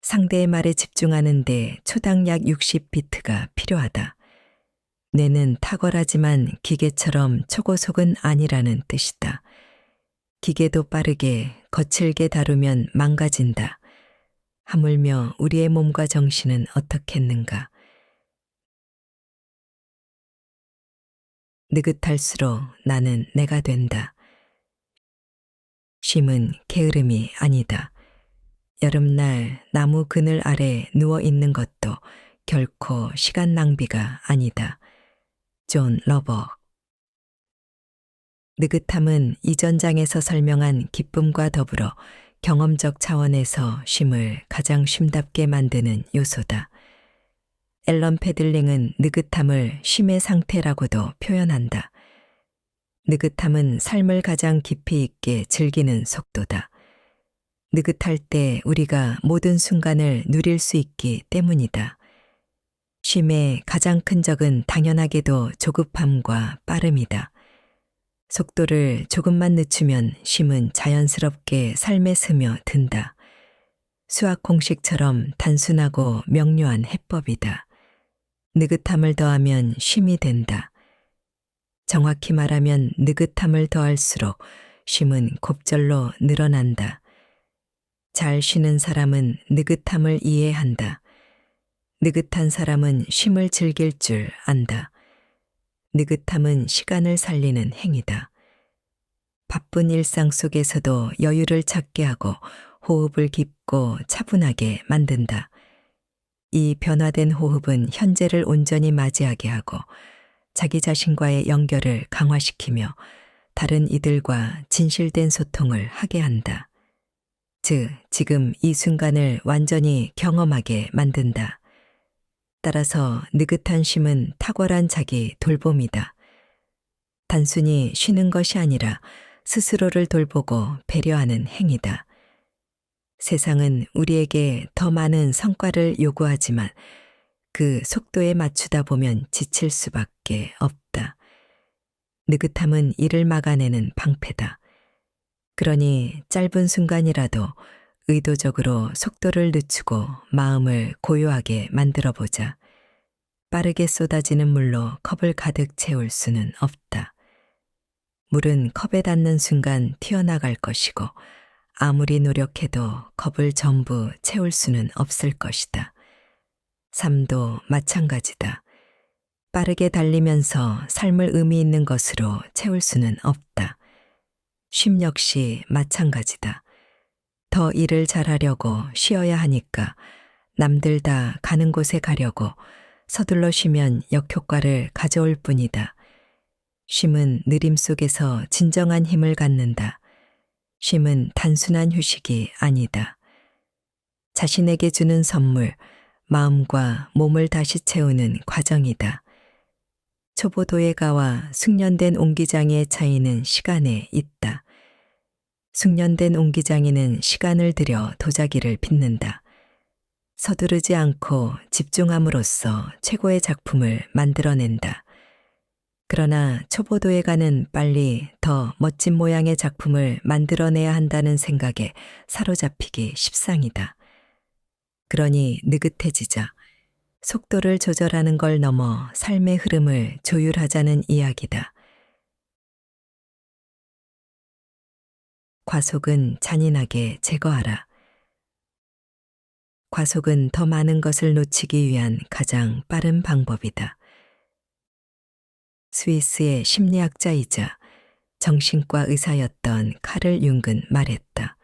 상대의 말에 집중하는데 초당 약 60비트가 필요하다. 뇌는 탁월하지만 기계처럼 초고속은 아니라는 뜻이다. 기계도 빠르게 거칠게 다루면 망가진다. 하물며 우리의 몸과 정신은 어떻겠는가. 느긋할수록 나는 내가 된다. 쉼은 게으름이 아니다. 여름날 나무 그늘 아래 누워 있는 것도 결코 시간 낭비가 아니다. 존 러버. 느긋함은 이전 장에서 설명한 기쁨과 더불어 경험적 차원에서 쉼을 가장 쉼답게 만드는 요소다. 앨런 패들링은 느긋함을 쉼의 상태라고도 표현한다. 느긋함은 삶을 가장 깊이 있게 즐기는 속도다. 느긋할 때 우리가 모든 순간을 누릴 수 있기 때문이다. 쉼의 가장 큰 적은 당연하게도 조급함과 빠름이다. 속도를 조금만 늦추면 쉼은 자연스럽게 삶에 스며 든다. 수학 공식처럼 단순하고 명료한 해법이다. 느긋함을 더하면 쉼이 된다. 정확히 말하면 느긋함을 더할수록 쉼은 곱절로 늘어난다. 잘 쉬는 사람은 느긋함을 이해한다. 느긋한 사람은 쉼을 즐길 줄 안다. 느긋함은 시간을 살리는 행위다. 바쁜 일상 속에서도 여유를 찾게 하고 호흡을 깊고 차분하게 만든다. 이 변화된 호흡은 현재를 온전히 맞이하게 하고 자기 자신과의 연결을 강화시키며 다른 이들과 진실된 소통을 하게 한다. 즉, 지금 이 순간을 완전히 경험하게 만든다. 따라서 느긋한 쉼은 탁월한 자기 돌봄이다. 단순히 쉬는 것이 아니라 스스로를 돌보고 배려하는 행위다. 세상은 우리에게 더 많은 성과를 요구하지만 그 속도에 맞추다 보면 지칠 수밖에 없다. 느긋함은 이를 막아내는 방패다. 그러니 짧은 순간이라도 의도적으로 속도를 늦추고 마음을 고요하게 만들어 보자. 빠르게 쏟아지는 물로 컵을 가득 채울 수는 없다. 물은 컵에 닿는 순간 튀어나갈 것이고 아무리 노력해도 컵을 전부 채울 수는 없을 것이다. 삶도 마찬가지다. 빠르게 달리면서 삶을 의미 있는 것으로 채울 수는 없다. 쉼 역시 마찬가지다. 더 일을 잘하려고 쉬어야 하니까 남들 다 가는 곳에 가려고 서둘러 쉬면 역효과를 가져올 뿐이다. 쉼은 느림 속에서 진정한 힘을 갖는다. 쉼은 단순한 휴식이 아니다. 자신에게 주는 선물, 마음과 몸을 다시 채우는 과정이다. 초보 도예가와 숙련된 옹기장이의 차이는 시간에 있다. 숙련된 옹기장이는 시간을 들여 도자기를 빚는다. 서두르지 않고 집중함으로써 최고의 작품을 만들어낸다. 그러나 초보 도예가는 빨리 더 멋진 모양의 작품을 만들어내야 한다는 생각에 사로잡히기 십상이다. 그러니 느긋해지자. 속도를 조절하는 걸 넘어 삶의 흐름을 조율하자는 이야기다. 과속은 잔인하게 제거하라. 과속은 더 많은 것을 놓치기 위한 가장 빠른 방법이다. 스위스의 심리학자이자 정신과 의사였던 카를 융은 말했다.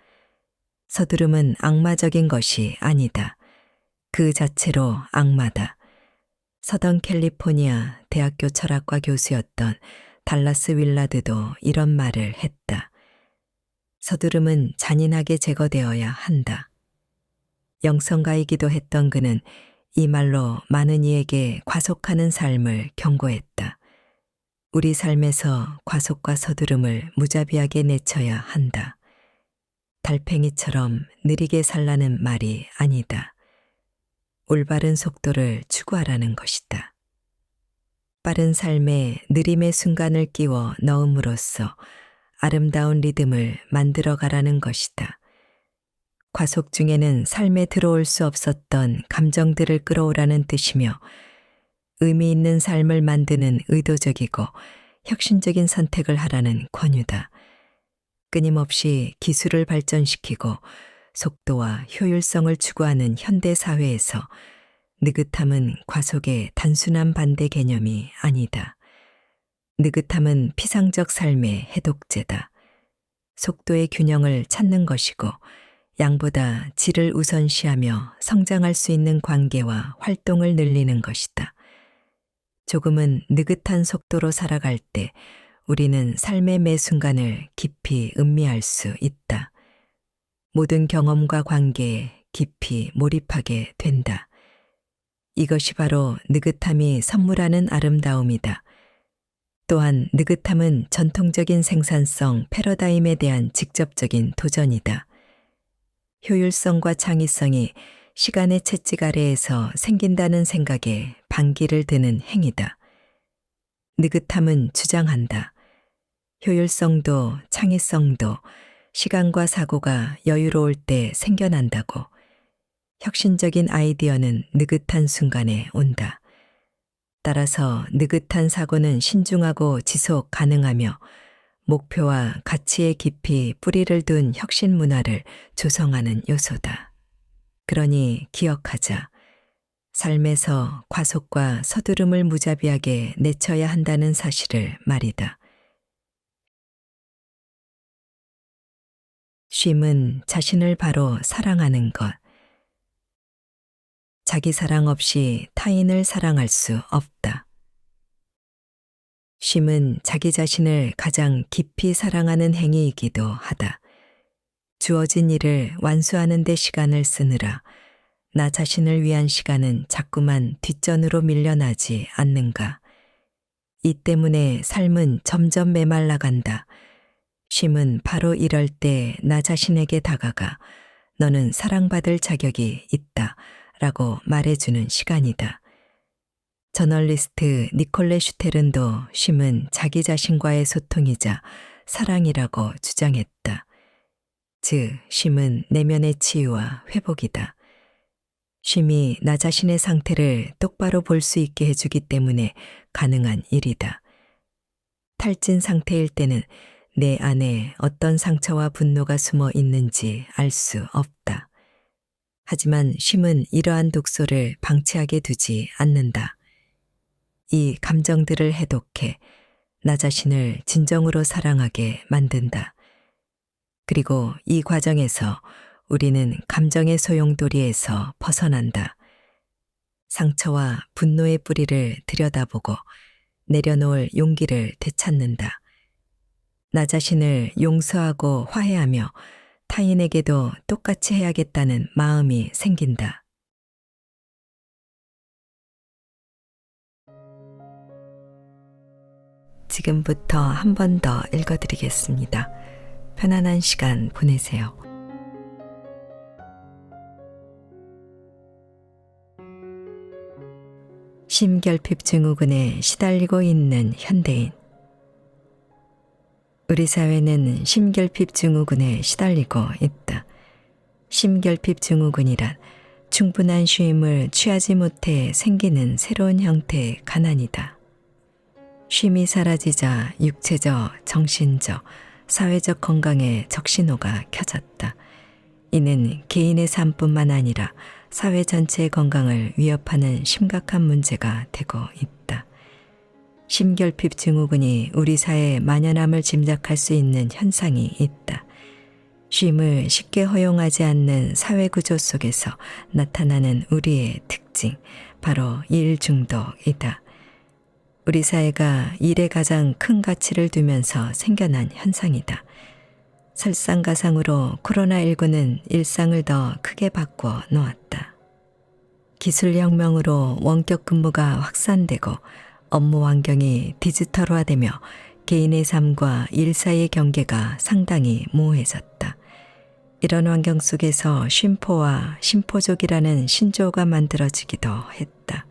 서두름은 악마적인 것이 아니다. 그 자체로 악마다. 서던 캘리포니아 대학교 철학과 교수였던 달라스 윌라드도 이런 말을 했다. 서두름은 잔인하게 제거되어야 한다. 영성가이기도 했던 그는 이 말로 많은 이에게 과속하는 삶을 경고했다. 우리 삶에서 과속과 서두름을 무자비하게 내쳐야 한다. 달팽이처럼 느리게 살라는 말이 아니다. 올바른 속도를 추구하라는 것이다. 빠른 삶에 느림의 순간을 끼워 넣음으로써 아름다운 리듬을 만들어가라는 것이다. 과속 중에는 삶에 들어올 수 없었던 감정들을 끌어오라는 뜻이며 의미 있는 삶을 만드는 의도적이고 혁신적인 선택을 하라는 권유다. 끊임없이 기술을 발전시키고 속도와 효율성을 추구하는 현대 사회에서 느긋함은 과속의 단순한 반대 개념이 아니다. 느긋함은 피상적 삶의 해독제다. 속도의 균형을 찾는 것이고 양보다 질을 우선시하며 성장할 수 있는 관계와 활동을 늘리는 것이다. 조금은 느긋한 속도로 살아갈 때 우리는 삶의 매 순간을 깊이 음미할 수 있다. 모든 경험과 관계에 깊이 몰입하게 된다. 이것이 바로 느긋함이 선물하는 아름다움이다. 또한 느긋함은 전통적인 생산성 패러다임에 대한 직접적인 도전이다. 효율성과 창의성이 시간의 채찍 아래에서 생긴다는 생각에 반기를 드는 행위다. 느긋함은 주장한다. 효율성도 창의성도 시간과 사고가 여유로울 때 생겨난다고. 혁신적인 아이디어는 느긋한 순간에 온다. 따라서 느긋한 사고는 신중하고 지속 가능하며 목표와 가치에 깊이 뿌리를 둔 혁신 문화를 조성하는 요소다. 그러니 기억하자. 삶에서 과속과 서두름을 무자비하게 내쳐야 한다는 사실을 말이다. 쉼은 자신을 바로 사랑하는 것. 자기 사랑 없이 타인을 사랑할 수 없다. 쉼은 자기 자신을 가장 깊이 사랑하는 행위이기도 하다. 주어진 일을 완수하는 데 시간을 쓰느라 나 자신을 위한 시간은 자꾸만 뒷전으로 밀려나지 않는가. 이 때문에 삶은 점점 메말라간다. 쉼은 바로 이럴 때 나 자신에게 다가가 너는 사랑받을 자격이 있다 라고 말해주는 시간이다. 저널리스트 니콜레 슈테른도 쉼은 자기 자신과의 소통이자 사랑이라고 주장했다. 즉, 쉼은 내면의 치유와 회복이다. 쉼이 나 자신의 상태를 똑바로 볼 수 있게 해주기 때문에 가능한 일이다. 탈진 상태일 때는 내 안에 어떤 상처와 분노가 숨어 있는지 알 수 없다. 하지만 쉼은 이러한 독소를 방치하게 두지 않는다. 이 감정들을 해독해 나 자신을 진정으로 사랑하게 만든다. 그리고 이 과정에서 우리는 감정의 소용돌이에서 벗어난다. 상처와 분노의 뿌리를 들여다보고 내려놓을 용기를 되찾는다. 나 자신을 용서하고 화해하며 타인에게도 똑같이 해야겠다는 마음이 생긴다. 지금부터 한 번 더 읽어드리겠습니다. 편안한 시간 보내세요. 심결핍 증후군에 시달리고 있는 현대인. 우리 사회는 심결핍 증후군에 시달리고 있다. 심결핍 증후군이란 충분한 쉼을 취하지 못해 생기는 새로운 형태의 가난이다. 쉼이 사라지자 육체적, 정신적, 사회적 건강에 적신호가 켜졌다. 이는 개인의 삶뿐만 아니라 사회 전체의 건강을 위협하는 심각한 문제가 되고 있다. 심결핍 증후군이 우리 사회에 만연함을 짐작할 수 있는 현상이 있다. 쉼을 쉽게 허용하지 않는 사회 구조 속에서 나타나는 우리의 특징, 바로 일 중독이다. 우리 사회가 일에 가장 큰 가치를 두면서 생겨난 현상이다. 설상가상으로 코로나19는 일상을 더 크게 바꿔 놓았다. 기술혁명으로 원격 근무가 확산되고 업무 환경이 디지털화되며 개인의 삶과 일 사이의 경계가 상당히 모호해졌다. 이런 환경 속에서 쉼포와 심포족이라는 신조어가 만들어지기도 했다.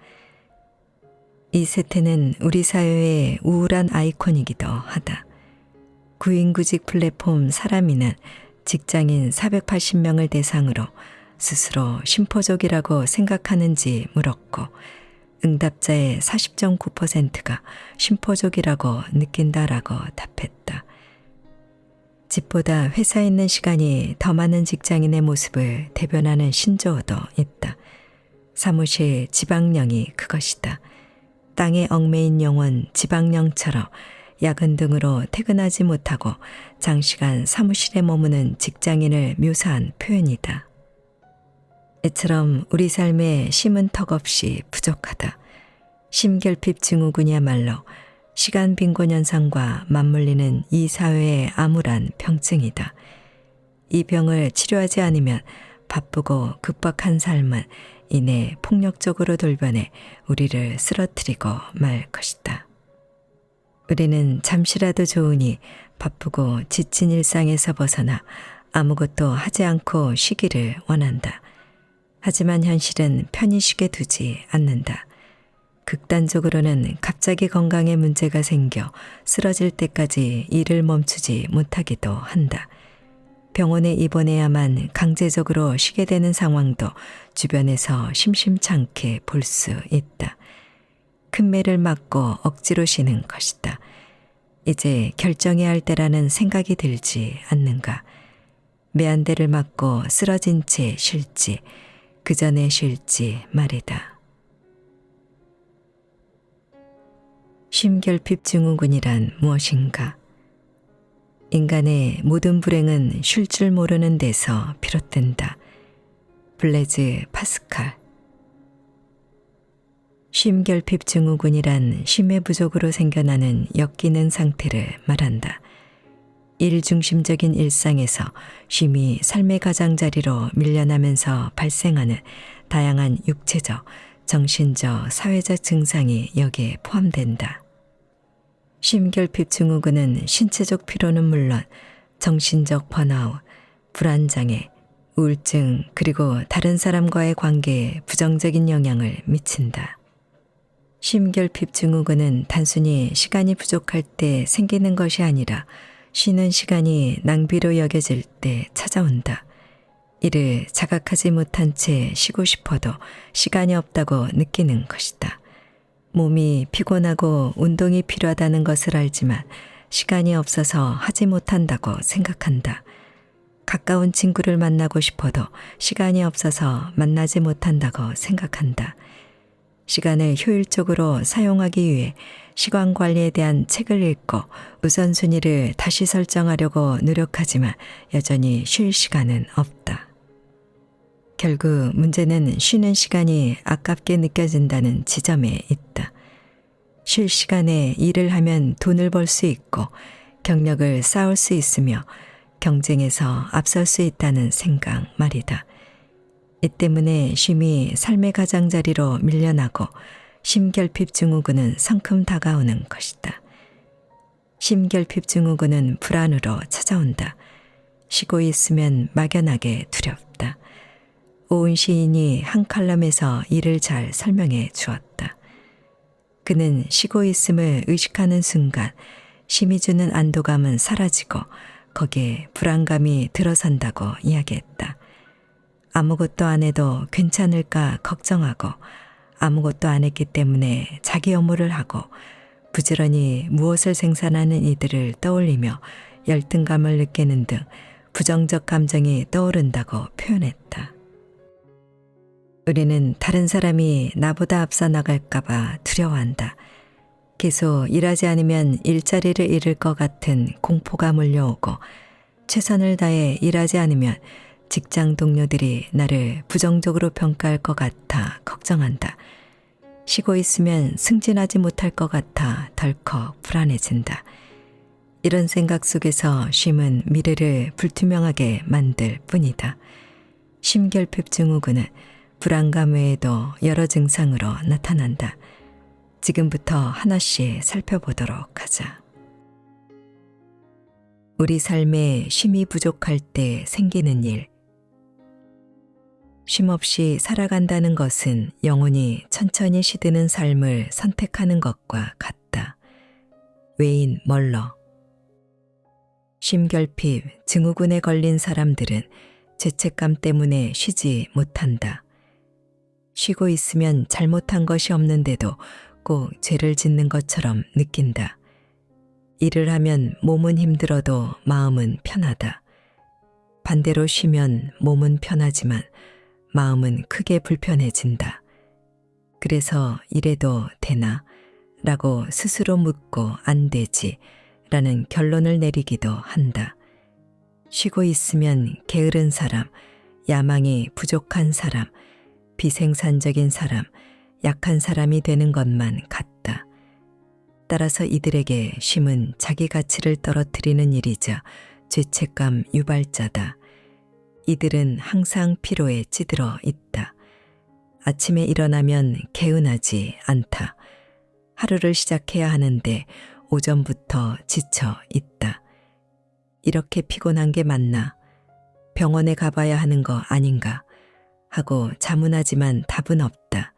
이 세태는 우리 사회의 우울한 아이콘이기도 하다. 구인구직 플랫폼 사람이는 직장인 480명을 대상으로 스스로 심포족이라고 생각하는지 물었고 응답자의 40.9%가 심포족이라고 느낀다라고 답했다. 집보다 회사에 있는 시간이 더 많은 직장인의 모습을 대변하는 신조어도 있다. 사무실 지방령이 그것이다. 땅에 얽매인 영혼 지방령처럼 야근 등으로 퇴근하지 못하고 장시간 사무실에 머무는 직장인을 묘사한 표현이다. 이처럼 우리 삶에 쉼은 턱없이 부족하다. 심결핍 증후군이야말로 시간 빈곤 현상과 맞물리는 이 사회의 암울한 병증이다. 이 병을 치료하지 않으면 바쁘고 급박한 삶은 이내 폭력적으로 돌변해 우리를 쓰러뜨리고 말 것이다. 우리는 잠시라도 좋으니 바쁘고 지친 일상에서 벗어나 아무것도 하지 않고 쉬기를 원한다. 하지만 현실은 편히 쉬게 두지 않는다. 극단적으로는 갑자기 건강에 문제가 생겨 쓰러질 때까지 일을 멈추지 못하기도 한다. 병원에 입원해야만 강제적으로 쉬게 되는 상황도 주변에서 심심찮게 볼 수 있다. 큰 매를 맞고 억지로 쉬는 것이다. 이제 결정해야 할 때라는 생각이 들지 않는가. 매 한 대를 맞고 쓰러진 채 쉴지, 그 전에 쉴지 말이다. 쉼결핍 증후군이란 무엇인가? 인간의 모든 불행은 쉴 줄 모르는 데서 비롯된다. 블레즈 파스칼. 쉼결핍 증후군이란 쉼의 부족으로 생겨나는 역기능 상태를 말한다. 일중심적인 일상에서 쉼이 삶의 가장자리로 밀려나면서 발생하는 다양한 육체적, 정신적, 사회적 증상이 여기에 포함된다. 쉼결핍 증후군은 신체적 피로는 물론 정신적 번아웃, 불안장애, 우울증 그리고 다른 사람과의 관계에 부정적인 영향을 미친다. 쉼결핍 증후군은 단순히 시간이 부족할 때 생기는 것이 아니라 쉬는 시간이 낭비로 여겨질 때 찾아온다. 이를 자각하지 못한 채 쉬고 싶어도 시간이 없다고 느끼는 것이다. 몸이 피곤하고 운동이 필요하다는 것을 알지만 시간이 없어서 하지 못한다고 생각한다. 가까운 친구를 만나고 싶어도 시간이 없어서 만나지 못한다고 생각한다. 시간을 효율적으로 사용하기 위해 시간 관리에 대한 책을 읽고 우선순위를 다시 설정하려고 노력하지만 여전히 쉴 시간은 없다. 결국 문제는 쉬는 시간이 아깝게 느껴진다는 지점에 있다. 쉴 시간에 일을 하면 돈을 벌 수 있고 경력을 쌓을 수 있으며 경쟁에서 앞설 수 있다는 생각 말이다. 이 때문에 쉼이 삶의 가장자리로 밀려나고 쉼결핍 증후군은 성큼 다가오는 것이다. 쉼결핍 증후군은 불안으로 찾아온다. 쉬고 있으면 막연하게 두렵다. 오은 시인이 한 칼럼에서 이를 잘 설명해 주었다. 그는 쉬고 있음을 의식하는 순간 쉼이 주는 안도감은 사라지고 거기에 불안감이 들어선다고 이야기했다. 아무것도 안 해도 괜찮을까 걱정하고 아무것도 안 했기 때문에 자기 업무를 하고 부지런히 무엇을 생산하는 이들을 떠올리며 열등감을 느끼는 등 부정적 감정이 떠오른다고 표현했다. 우리는 다른 사람이 나보다 앞서 나갈까봐 두려워한다. 계속 일하지 않으면 일자리를 잃을 것 같은 공포가 몰려오고 최선을 다해 일하지 않으면 직장 동료들이 나를 부정적으로 평가할 것 같아 걱정한다. 쉬고 있으면 승진하지 못할 것 같아 덜컥 불안해진다. 이런 생각 속에서 쉼은 미래를 불투명하게 만들 뿐이다. 쉼결핍 증후군은 불안감 외에도 여러 증상으로 나타난다. 지금부터 하나씩 살펴보도록 하자. 우리 삶에 쉼이 부족할 때 생기는 일. 쉼 없이 살아간다는 것은 영혼이 천천히 시드는 삶을 선택하는 것과 같다. 웨인 멀러. 쉼결핍 증후군에 걸린 사람들은 죄책감 때문에 쉬지 못한다. 쉬고 있으면 잘못한 것이 없는데도 꼭 죄를 짓는 것처럼 느낀다. 일을 하면 몸은 힘들어도 마음은 편하다. 반대로 쉬면 몸은 편하지만 마음은 크게 불편해진다. 그래서 이래도 되나? 라고 스스로 묻고 안 되지 라는 결론을 내리기도 한다. 쉬고 있으면 게으른 사람, 야망이 부족한 사람, 비생산적인 사람, 약한 사람이 되는 것만 같다. 따라서 이들에게 쉼은 자기 가치를 떨어뜨리는 일이자 죄책감 유발자다. 이들은 항상 피로에 찌들어 있다. 아침에 일어나면 개운하지 않다. 하루를 시작해야 하는데 오전부터 지쳐 있다. 이렇게 피곤한 게 맞나? 병원에 가봐야 하는 거 아닌가 하고 자문하지만 답은 없다.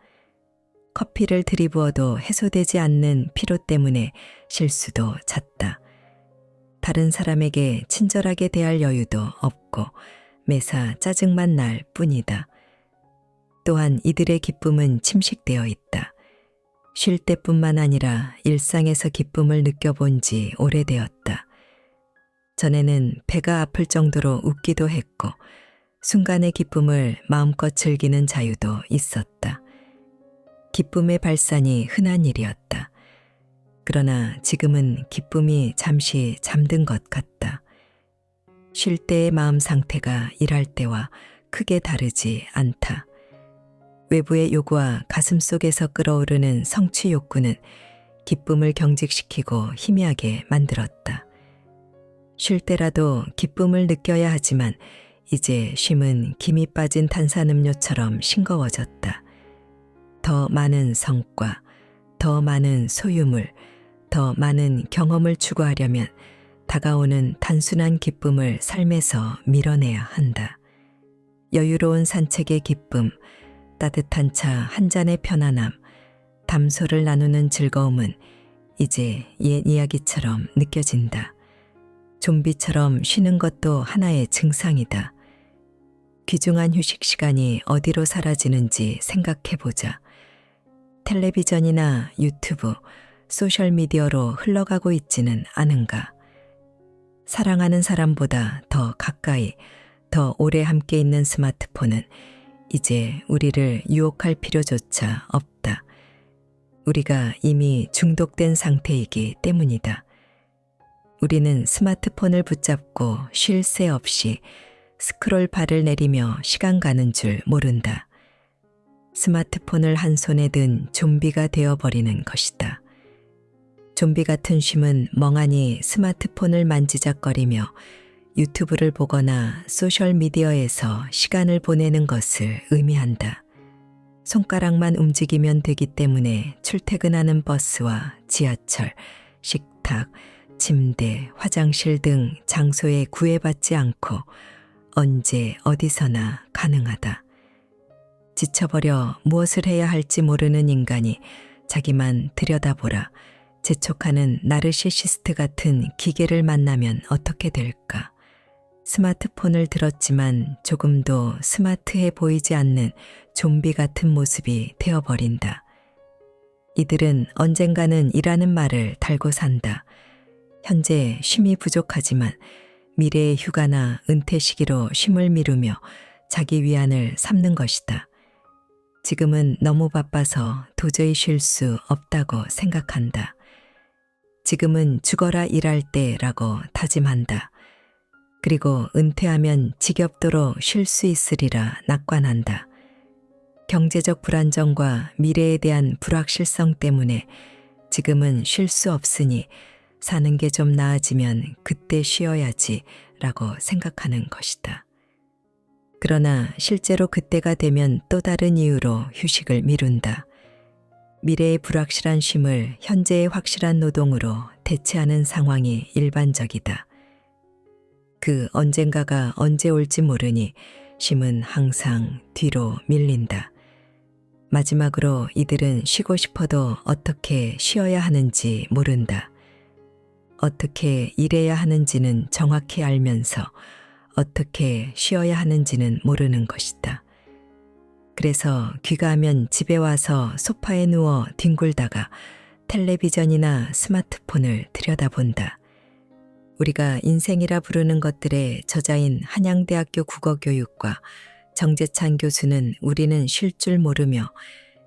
커피를 들이부어도 해소되지 않는 피로 때문에 실수도 잦다. 다른 사람에게 친절하게 대할 여유도 없고 매사 짜증만 날 뿐이다. 또한 이들의 기쁨은 침식되어 있다. 쉴 때뿐만 아니라 일상에서 기쁨을 느껴본 지 오래되었다. 전에는 배가 아플 정도로 웃기도 했고 순간의 기쁨을 마음껏 즐기는 자유도 있었다. 기쁨의 발산이 흔한 일이었다. 그러나 지금은 기쁨이 잠시 잠든 것 같다. 쉴 때의 마음 상태가 일할 때와 크게 다르지 않다. 외부의 요구와 가슴 속에서 끌어오르는 성취 욕구는 기쁨을 경직시키고 희미하게 만들었다. 쉴 때라도 기쁨을 느껴야 하지만 이제 쉼은 김이 빠진 탄산음료처럼 싱거워졌다. 더 많은 성과, 더 많은 소유물, 더 많은 경험을 추구하려면 다가오는 단순한 기쁨을 삶에서 밀어내야 한다. 여유로운 산책의 기쁨, 따뜻한 차 한 잔의 편안함, 담소를 나누는 즐거움은 이제 옛 이야기처럼 느껴진다. 좀비처럼 쉬는 것도 하나의 증상이다. 귀중한 휴식 시간이 어디로 사라지는지 생각해보자. 텔레비전이나 유튜브, 소셜미디어로 흘러가고 있지는 않은가. 사랑하는 사람보다 더 가까이, 더 오래 함께 있는 스마트폰은 이제 우리를 유혹할 필요조차 없다. 우리가 이미 중독된 상태이기 때문이다. 우리는 스마트폰을 붙잡고 쉴 새 없이 스크롤 바를 내리며 시간 가는 줄 모른다. 스마트폰을 한 손에 든 좀비가 되어버리는 것이다. 좀비 같은 쉼은 멍하니 스마트폰을 만지작거리며 유튜브를 보거나 소셜미디어에서 시간을 보내는 것을 의미한다. 손가락만 움직이면 되기 때문에 출퇴근하는 버스와 지하철, 식탁, 침대, 화장실 등 장소에 구애받지 않고 언제 어디서나 가능하다. 지쳐버려 무엇을 해야 할지 모르는 인간이 자기만 들여다보라 재촉하는 나르시시스트 같은 기계를 만나면 어떻게 될까? 스마트폰을 들었지만 조금도 스마트해 보이지 않는 좀비 같은 모습이 되어버린다. 이들은 언젠가는 이라는 말을 달고 산다. 현재 쉼이 부족하지만 미래의 휴가나 은퇴 시기로 쉼을 미루며 자기 위안을 삼는 것이다. 지금은 너무 바빠서 도저히 쉴 수 없다고 생각한다. 지금은 죽어라 일할 때라고 다짐한다. 그리고 은퇴하면 지겹도록 쉴 수 있으리라 낙관한다. 경제적 불안정과 미래에 대한 불확실성 때문에 지금은 쉴 수 없으니 사는 게 좀 나아지면 그때 쉬어야지 라고 생각하는 것이다. 그러나 실제로 그때가 되면 또 다른 이유로 휴식을 미룬다. 미래의 불확실한 쉼을 현재의 확실한 노동으로 대체하는 상황이 일반적이다. 그 언젠가가 언제 올지 모르니 쉼은 항상 뒤로 밀린다. 마지막으로 이들은 쉬고 싶어도 어떻게 쉬어야 하는지 모른다. 어떻게 일해야 하는지는 정확히 알면서 어떻게 쉬어야 하는지는 모르는 것이다. 그래서 귀가하면 집에 와서 소파에 누워 뒹굴다가 텔레비전이나 스마트폰을 들여다본다. 우리가 인생이라 부르는 것들의 저자인 한양대학교 국어교육과 정재찬 교수는 우리는 쉴 줄 모르며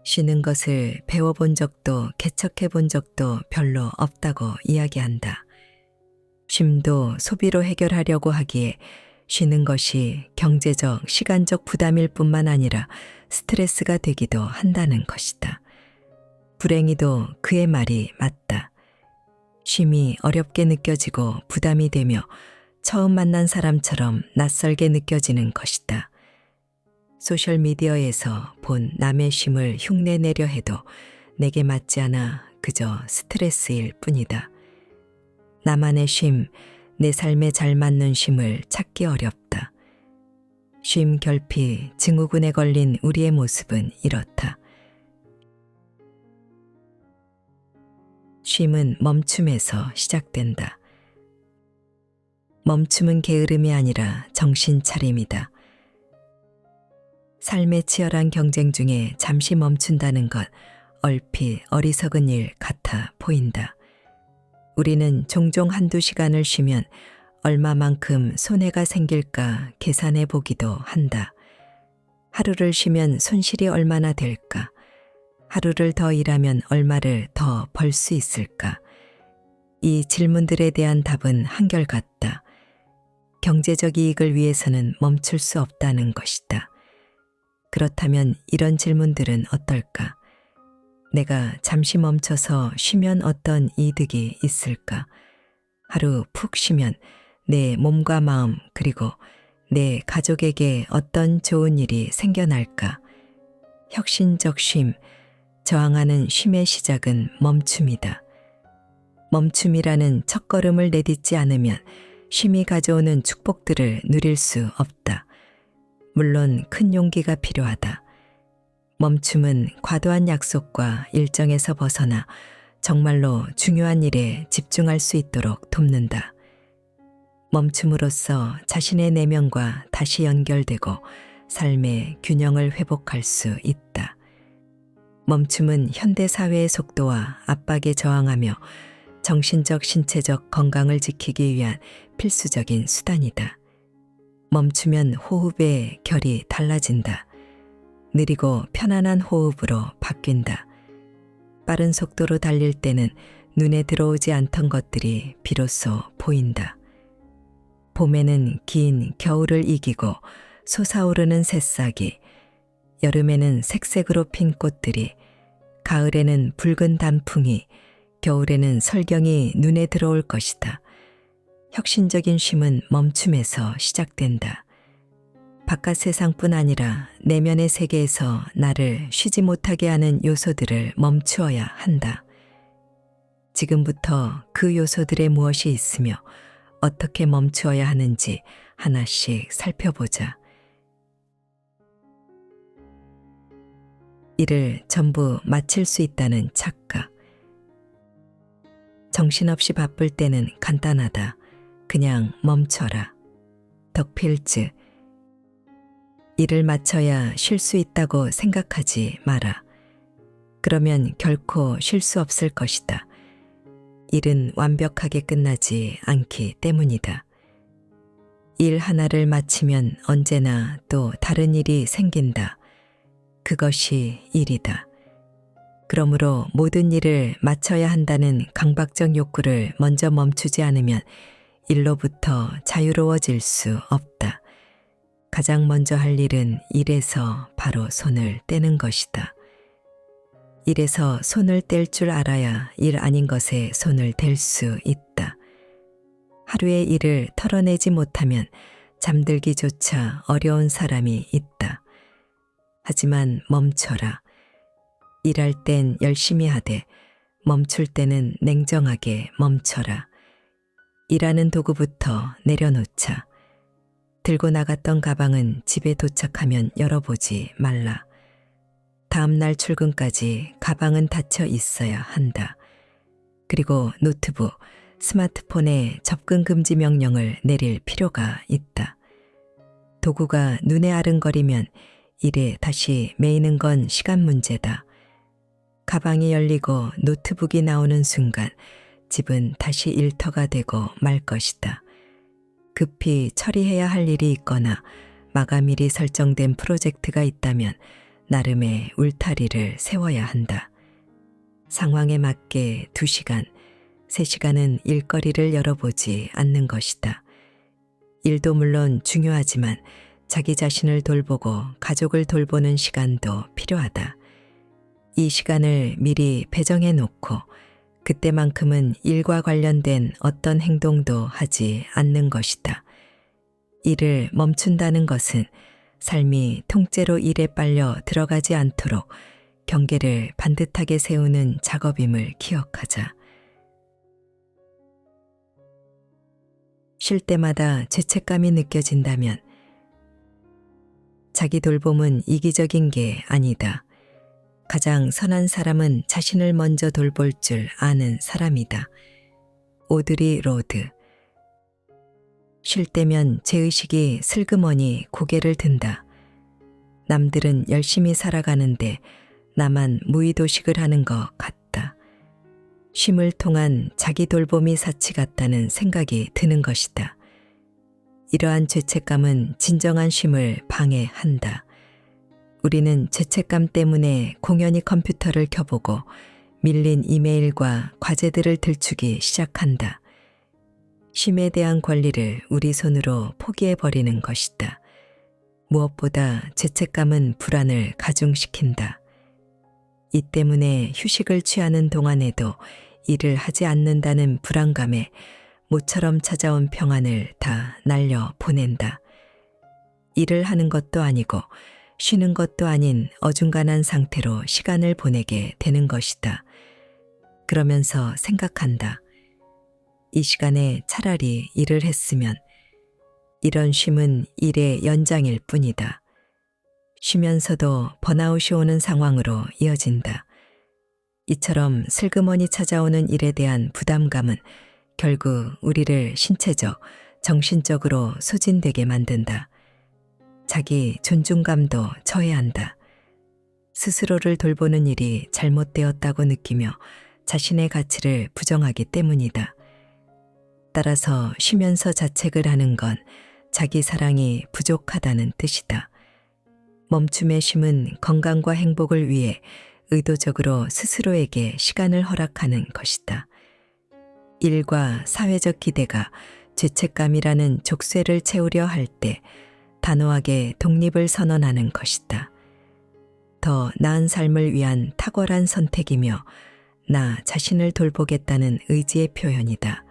쉬는 것을 배워본 적도 개척해 본 적도 별로 없다고 이야기한다. 쉼도 소비로 해결하려고 하기에 쉬는 것이 경제적, 시간적 부담일 뿐만 아니라 스트레스가 되기도 한다는 것이다. 불행히도 그의 말이 맞다. 쉼이 어렵게 느껴지고 부담이 되며 처음 만난 사람처럼 낯설게 느껴지는 것이다. 소셜미디어에서 본 남의 쉼을 흉내내려 해도 내게 맞지 않아 그저 스트레스일 뿐이다. 나만의 쉼, 내 삶에 잘 맞는 쉼을 찾기 어렵다. 쉼 결핍 증후군에 걸린 우리의 모습은 이렇다. 쉼은 멈춤에서 시작된다. 멈춤은 게으름이 아니라 정신 차림이다. 삶의 치열한 경쟁 중에 잠시 멈춘다는 것, 얼핏 어리석은 일 같아 보인다. 우리는 종종 한두 시간을 쉬면 얼마만큼 손해가 생길까 계산해 보기도 한다. 하루를 쉬면 손실이 얼마나 될까? 하루를 더 일하면 얼마를 더 벌 수 있을까? 이 질문들에 대한 답은 한결같다. 경제적 이익을 위해서는 멈출 수 없다는 것이다. 그렇다면 이런 질문들은 어떨까? 내가 잠시 멈춰서 쉬면 어떤 이득이 있을까? 하루 푹 쉬면 내 몸과 마음 그리고 내 가족에게 어떤 좋은 일이 생겨날까? 혁신적 쉼, 저항하는 쉼의 시작은 멈춤이다. 멈춤이라는 첫걸음을 내딛지 않으면 쉼이 가져오는 축복들을 누릴 수 없다. 물론 큰 용기가 필요하다. 멈춤은 과도한 약속과 일정에서 벗어나 정말로 중요한 일에 집중할 수 있도록 돕는다. 멈춤으로써 자신의 내면과 다시 연결되고 삶의 균형을 회복할 수 있다. 멈춤은 현대사회의 속도와 압박에 저항하며 정신적, 신체적 건강을 지키기 위한 필수적인 수단이다. 멈추면 호흡의 결이 달라진다. 느리고 편안한 호흡으로 바뀐다. 빠른 속도로 달릴 때는 눈에 들어오지 않던 것들이 비로소 보인다. 봄에는 긴 겨울을 이기고 솟아오르는 새싹이, 여름에는 색색으로 핀 꽃들이, 가을에는 붉은 단풍이, 겨울에는 설경이 눈에 들어올 것이다. 혁신적인 쉼은 멈춤에서 시작된다. 바깥 세상뿐 아니라 내면의 세계에서 나를 쉬지 못하게 하는 요소들을 멈추어야 한다. 지금부터 그 요소들에 무엇이 있으며 어떻게 멈추어야 하는지 하나씩 살펴보자. 일을 전부 마칠 수 있다는 착각. 정신없이 바쁠 때는 간단하다. 그냥 멈춰라. 덕필즈. 일을 마쳐야 쉴 수 있다고 생각하지 마라. 그러면 결코 쉴 수 없을 것이다. 일은 완벽하게 끝나지 않기 때문이다. 일 하나를 마치면 언제나 또 다른 일이 생긴다. 그것이 일이다. 그러므로 모든 일을 마쳐야 한다는 강박적 욕구를 먼저 멈추지 않으면 일로부터 자유로워질 수 없다. 가장 먼저 할 일은 일에서 바로 손을 떼는 것이다. 일에서 손을 뗄 줄 알아야 일 아닌 것에 손을 댈 수 있다. 하루의 일을 털어내지 못하면 잠들기조차 어려운 사람이 있다. 하지만 멈춰라. 일할 땐 열심히 하되 멈출 때는 냉정하게 멈춰라. 일하는 도구부터 내려놓자. 들고 나갔던 가방은 집에 도착하면 열어보지 말라. 다음 날 출근까지 가방은 닫혀 있어야 한다. 그리고 노트북, 스마트폰에 접근 금지 명령을 내릴 필요가 있다. 도구가 눈에 아른거리면 일에 다시 매이는 건 시간 문제다. 가방이 열리고 노트북이 나오는 순간 집은 다시 일터가 되고 말 것이다. 급히 처리해야 할 일이 있거나 마감일이 설정된 프로젝트가 있다면 나름의 울타리를 세워야 한다. 상황에 맞게 2시간, 3시간은 일거리를 열어보지 않는 것이다. 일도 물론 중요하지만 자기 자신을 돌보고 가족을 돌보는 시간도 필요하다. 이 시간을 미리 배정해 놓고 그때만큼은 일과 관련된 어떤 행동도 하지 않는 것이다. 일을 멈춘다는 것은 삶이 통째로 일에 빨려 들어가지 않도록 경계를 반듯하게 세우는 작업임을 기억하자. 쉴 때마다 죄책감이 느껴진다면 자기 돌봄은 이기적인 게 아니다. 가장 선한 사람은 자신을 먼저 돌볼 줄 아는 사람이다. 오드리 로드. 쉴 때면 제의식이 슬그머니 고개를 든다. 남들은 열심히 살아가는데 나만 무의도식을 하는 것 같다. 쉼을 통한 자기 돌봄이 사치 같다는 생각이 드는 것이다. 이러한 죄책감은 진정한 쉼을 방해한다. 우리는 죄책감 때문에 공연히 컴퓨터를 켜보고 밀린 이메일과 과제들을 들추기 시작한다. 쉼에 대한 권리를 우리 손으로 포기해버리는 것이다. 무엇보다 죄책감은 불안을 가중시킨다. 이 때문에 휴식을 취하는 동안에도 일을 하지 않는다는 불안감에 모처럼 찾아온 평안을 다 날려 보낸다. 일을 하는 것도 아니고 쉬는 것도 아닌 어중간한 상태로 시간을 보내게 되는 것이다. 그러면서 생각한다. 이 시간에 차라리 일을 했으면. 이런 쉼은 일의 연장일 뿐이다. 쉬면서도 번아웃이 오는 상황으로 이어진다. 이처럼 슬그머니 찾아오는 일에 대한 부담감은 결국 우리를 신체적, 정신적으로 소진되게 만든다. 자기 존중감도 저해한다. 스스로를 돌보는 일이 잘못되었다고 느끼며 자신의 가치를 부정하기 때문이다. 따라서 쉬면서 자책을 하는 건 자기 사랑이 부족하다는 뜻이다. 멈춤의 쉼은 건강과 행복을 위해 의도적으로 스스로에게 시간을 허락하는 것이다. 일과 사회적 기대가 죄책감이라는 족쇄를 채우려 할 때 단호하게 독립을 선언하는 것이다. 더 나은 삶을 위한 탁월한 선택이며 나 자신을 돌보겠다는 의지의 표현이다.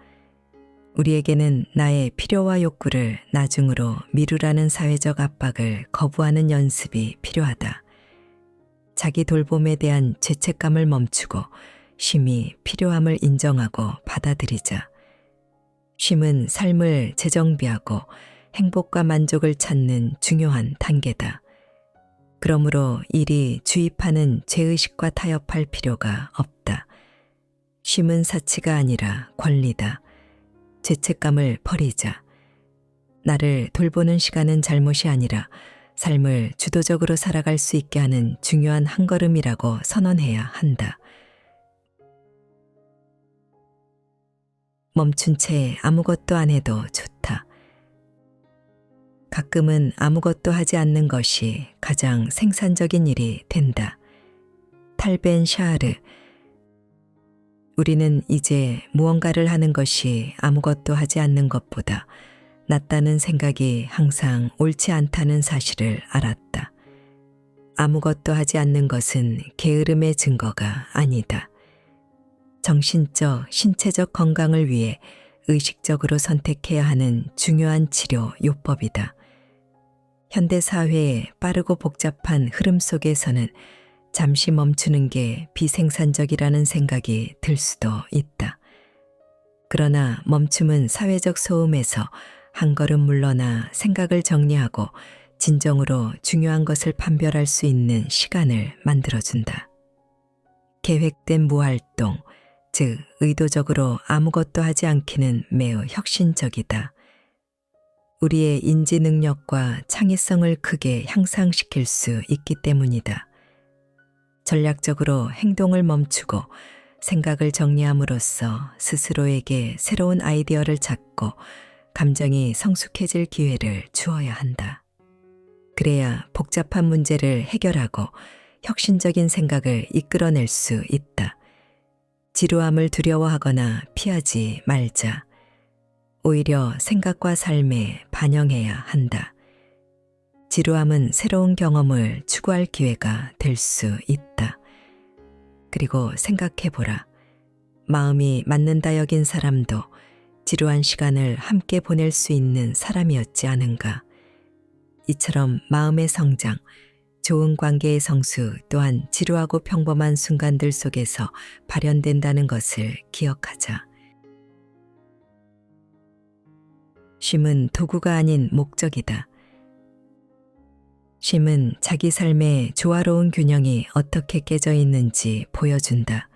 우리에게는 나의 필요와 욕구를 나중으로 미루라는 사회적 압박을 거부하는 연습이 필요하다. 자기 돌봄에 대한 죄책감을 멈추고 쉼이 필요함을 인정하고 받아들이자. 쉼은 삶을 재정비하고 행복과 만족을 찾는 중요한 단계다. 그러므로 일이 주입하는 죄의식과 타협할 필요가 없다. 쉼은 사치가 아니라 권리다. 죄책감을 버리자. 나를 돌보는 시간은 잘못이 아니라 삶을 주도적으로 살아갈 수 있게 하는 중요한 한 걸음이라고 선언해야 한다. 멈춘 채 아무것도 안 해도 좋다. 가끔은 아무것도 하지 않는 것이 가장 생산적인 일이 된다. 탈벤 샤르. 우리는 이제 무언가를 하는 것이 아무것도 하지 않는 것보다 낫다는 생각이 항상 옳지 않다는 사실을 알았다. 아무것도 하지 않는 것은 게으름의 증거가 아니다. 정신적, 신체적 건강을 위해 의식적으로 선택해야 하는 중요한 치료 요법이다. 현대사회의 빠르고 복잡한 흐름 속에서는 잠시 멈추는 게 비생산적이라는 생각이 들 수도 있다. 그러나 멈춤은 사회적 소음에서 한 걸음 물러나 생각을 정리하고 진정으로 중요한 것을 판별할 수 있는 시간을 만들어준다. 계획된 무활동, 즉 의도적으로 아무것도 하지 않기는 매우 혁신적이다. 우리의 인지 능력과 창의성을 크게 향상시킬 수 있기 때문이다. 전략적으로 행동을 멈추고 생각을 정리함으로써 스스로에게 새로운 아이디어를 찾고 감정이 성숙해질 기회를 주어야 한다. 그래야 복잡한 문제를 해결하고 혁신적인 생각을 이끌어낼 수 있다. 지루함을 두려워하거나 피하지 말자. 오히려 생각과 삶에 반영해야 한다. 지루함은 새로운 경험을 추구할 기회가 될 수 있다. 그리고 생각해보라. 마음이 맞는다 여긴 사람도 지루한 시간을 함께 보낼 수 있는 사람이었지 않은가. 이처럼 마음의 성장, 좋은 관계의 성수 또한 지루하고 평범한 순간들 속에서 발현된다는 것을 기억하자. 쉼은 도구가 아닌 목적이다. 쉼은 자기 삶의 조화로운 균형이 어떻게 깨져 있는지 보여준다.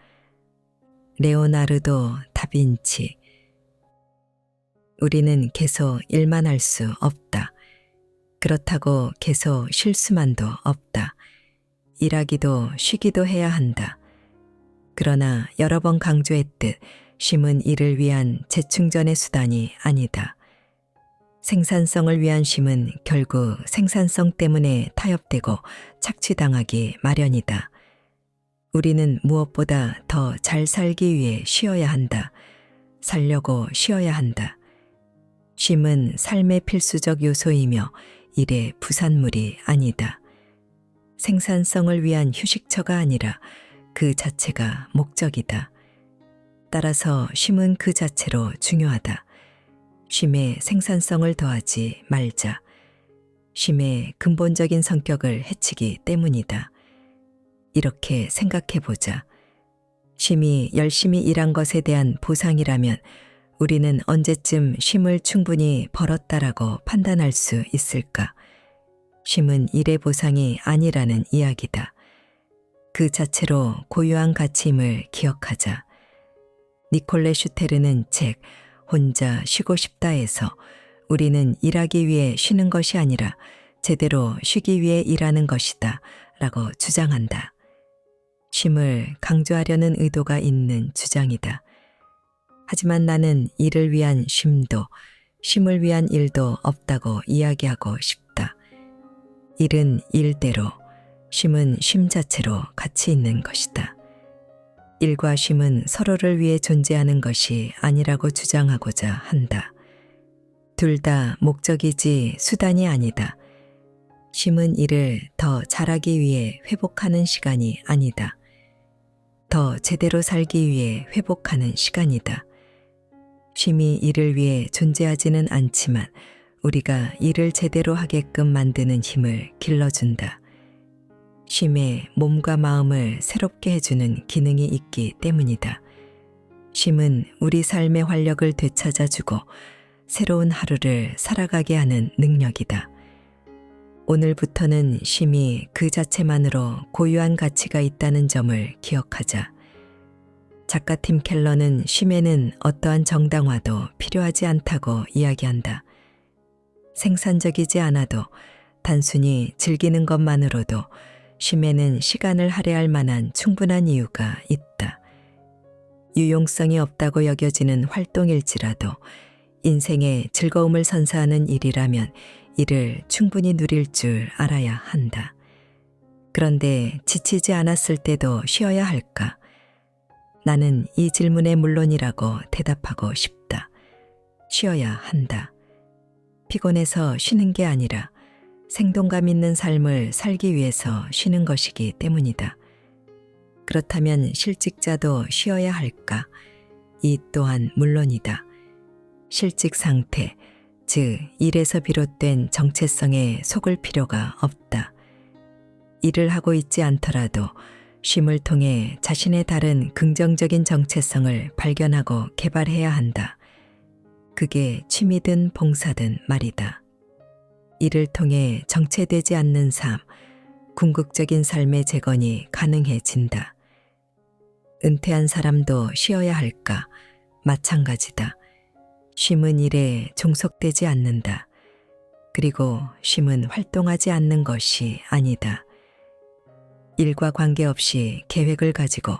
레오나르도 다빈치. 우리는 계속 일만 할 수 없다. 그렇다고 계속 쉴 수만도 없다. 일하기도 쉬기도 해야 한다. 그러나 여러 번 강조했듯 쉼은 이를 위한 재충전의 수단이 아니다. 생산성을 위한 쉼은 결국 생산성 때문에 타협되고 착취당하기 마련이다. 우리는 무엇보다 더 잘 살기 위해 쉬어야 한다. 살려고 쉬어야 한다. 쉼은 삶의 필수적 요소이며 일의 부산물이 아니다. 생산성을 위한 휴식처가 아니라 그 자체가 목적이다. 따라서 쉼은 그 자체로 중요하다. 쉼에 생산성을 더하지 말자. 쉼의 근본적인 성격을 해치기 때문이다. 이렇게 생각해보자. 쉼이 열심히 일한 것에 대한 보상이라면 우리는 언제쯤 쉼을 충분히 벌었다라고 판단할 수 있을까? 쉼은 일의 보상이 아니라는 이야기다. 그 자체로 고유한 가치임을 기억하자. 니콜레 슈테르는 책 혼자 쉬고 싶다에서 우리는 일하기 위해 쉬는 것이 아니라 제대로 쉬기 위해 일하는 것이다 라고 주장한다. 쉼을 강조하려는 의도가 있는 주장이다. 하지만 나는 일을 위한 쉼도 쉼을 위한 일도 없다고 이야기하고 싶다. 일은 일대로, 쉼은 쉼 자체로 가치 있는 것이다. 일과 쉼은 서로를 위해 존재하는 것이 아니라고 주장하고자 한다. 둘 다 목적이지 수단이 아니다. 쉼은 일을 더 잘하기 위해 회복하는 시간이 아니다. 더 제대로 살기 위해 회복하는 시간이다. 쉼이 일을 위해 존재하지는 않지만 우리가 일을 제대로 하게끔 만드는 힘을 길러준다. 쉼에 몸과 마음을 새롭게 해주는 기능이 있기 때문이다. 쉼은 우리 삶의 활력을 되찾아주고 새로운 하루를 살아가게 하는 능력이다. 오늘부터는 쉼이 그 자체만으로 고유한 가치가 있다는 점을 기억하자. 작가 팀 켈러는 쉼에는 어떠한 정당화도 필요하지 않다고 이야기한다. 생산적이지 않아도 단순히 즐기는 것만으로도 쉼에는 시간을 할애할 만한 충분한 이유가 있다. 유용성이 없다고 여겨지는 활동일지라도 인생의 즐거움을 선사하는 일이라면 이를 충분히 누릴 줄 알아야 한다. 그런데 지치지 않았을 때도 쉬어야 할까? 나는 이 질문에 물론이라고 대답하고 싶다. 쉬어야 한다. 피곤해서 쉬는 게 아니라 생동감 있는 삶을 살기 위해서 쉬는 것이기 때문이다. 그렇다면 실직자도 쉬어야 할까? 이 또한 물론이다. 실직 상태, 즉 일에서 비롯된 정체성에 속을 필요가 없다. 일을 하고 있지 않더라도 쉼을 통해 자신의 다른 긍정적인 정체성을 발견하고 개발해야 한다. 그게 취미든 봉사든 말이다. 이를 통해 정체되지 않는 삶, 궁극적인 삶의 재건이 가능해진다. 은퇴한 사람도 쉬어야 할까? 마찬가지다. 쉼은 일에 종속되지 않는다. 그리고 쉼은 활동하지 않는 것이 아니다. 일과 관계없이 계획을 가지고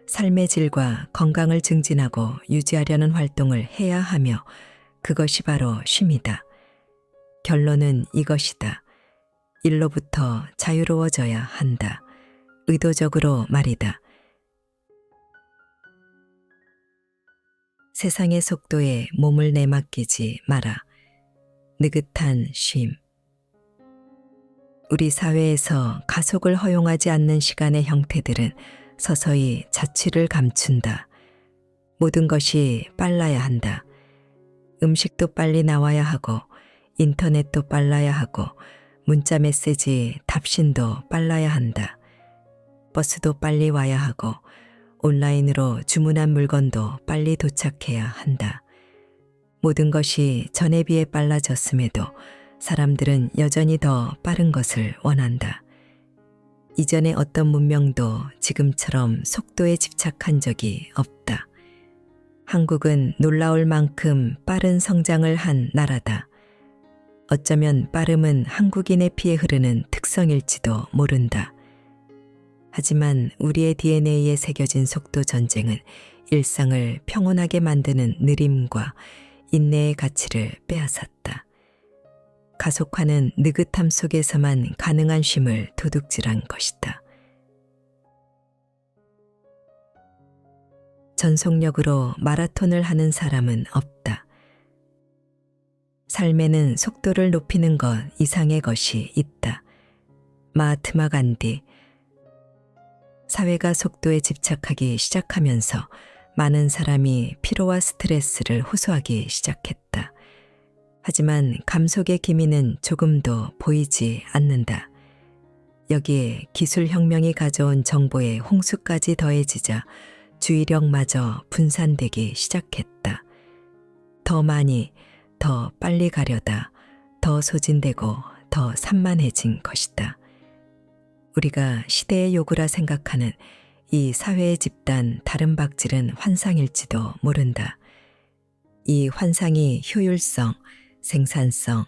삶의 질과 건강을 증진하고 유지하려는 활동을 해야 하며 그것이 바로 쉼이다. 결론은 이것이다. 일로부터 자유로워져야 한다. 의도적으로 말이다. 세상의 속도에 몸을 내맡기지 마라. 느긋한 쉼. 우리 사회에서 가속을 허용하지 않는 시간의 형태들은 서서히 자취를 감춘다. 모든 것이 빨라야 한다. 음식도 빨리 나와야 하고 인터넷도 빨라야 하고 문자 메시지 답신도 빨라야 한다. 버스도 빨리 와야 하고 온라인으로 주문한 물건도 빨리 도착해야 한다. 모든 것이 전에 비해 빨라졌음에도 사람들은 여전히 더 빠른 것을 원한다. 이전의 어떤 문명도 지금처럼 속도에 집착한 적이 없다. 한국은 놀라울 만큼 빠른 성장을 한 나라다. 어쩌면 빠름은 한국인의 피에 흐르는 특성일지도 모른다. 하지만 우리의 DNA에 새겨진 속도 전쟁은 일상을 평온하게 만드는 느림과 인내의 가치를 빼앗았다. 가속화는 느긋함 속에서만 가능한 쉼을 도둑질한 것이다. 전속력으로 마라톤을 하는 사람은 없다. 삶에는 속도를 높이는 것 이상의 것이 있다. 마하트마 간디. 사회가 속도에 집착하기 시작하면서 많은 사람이 피로와 스트레스를 호소하기 시작했다. 하지만 감속의 기미는 조금도 보이지 않는다. 여기에 기술혁명이 가져온 정보의 홍수까지 더해지자 주의력마저 분산되기 시작했다. 더 많이, 더 빨리 가려다 더 소진되고 더 산만해진 것이다. 우리가 시대의 요구라 생각하는 이 사회의 집단 다름박질은 환상일지도 모른다. 이 환상이 효율성, 생산성,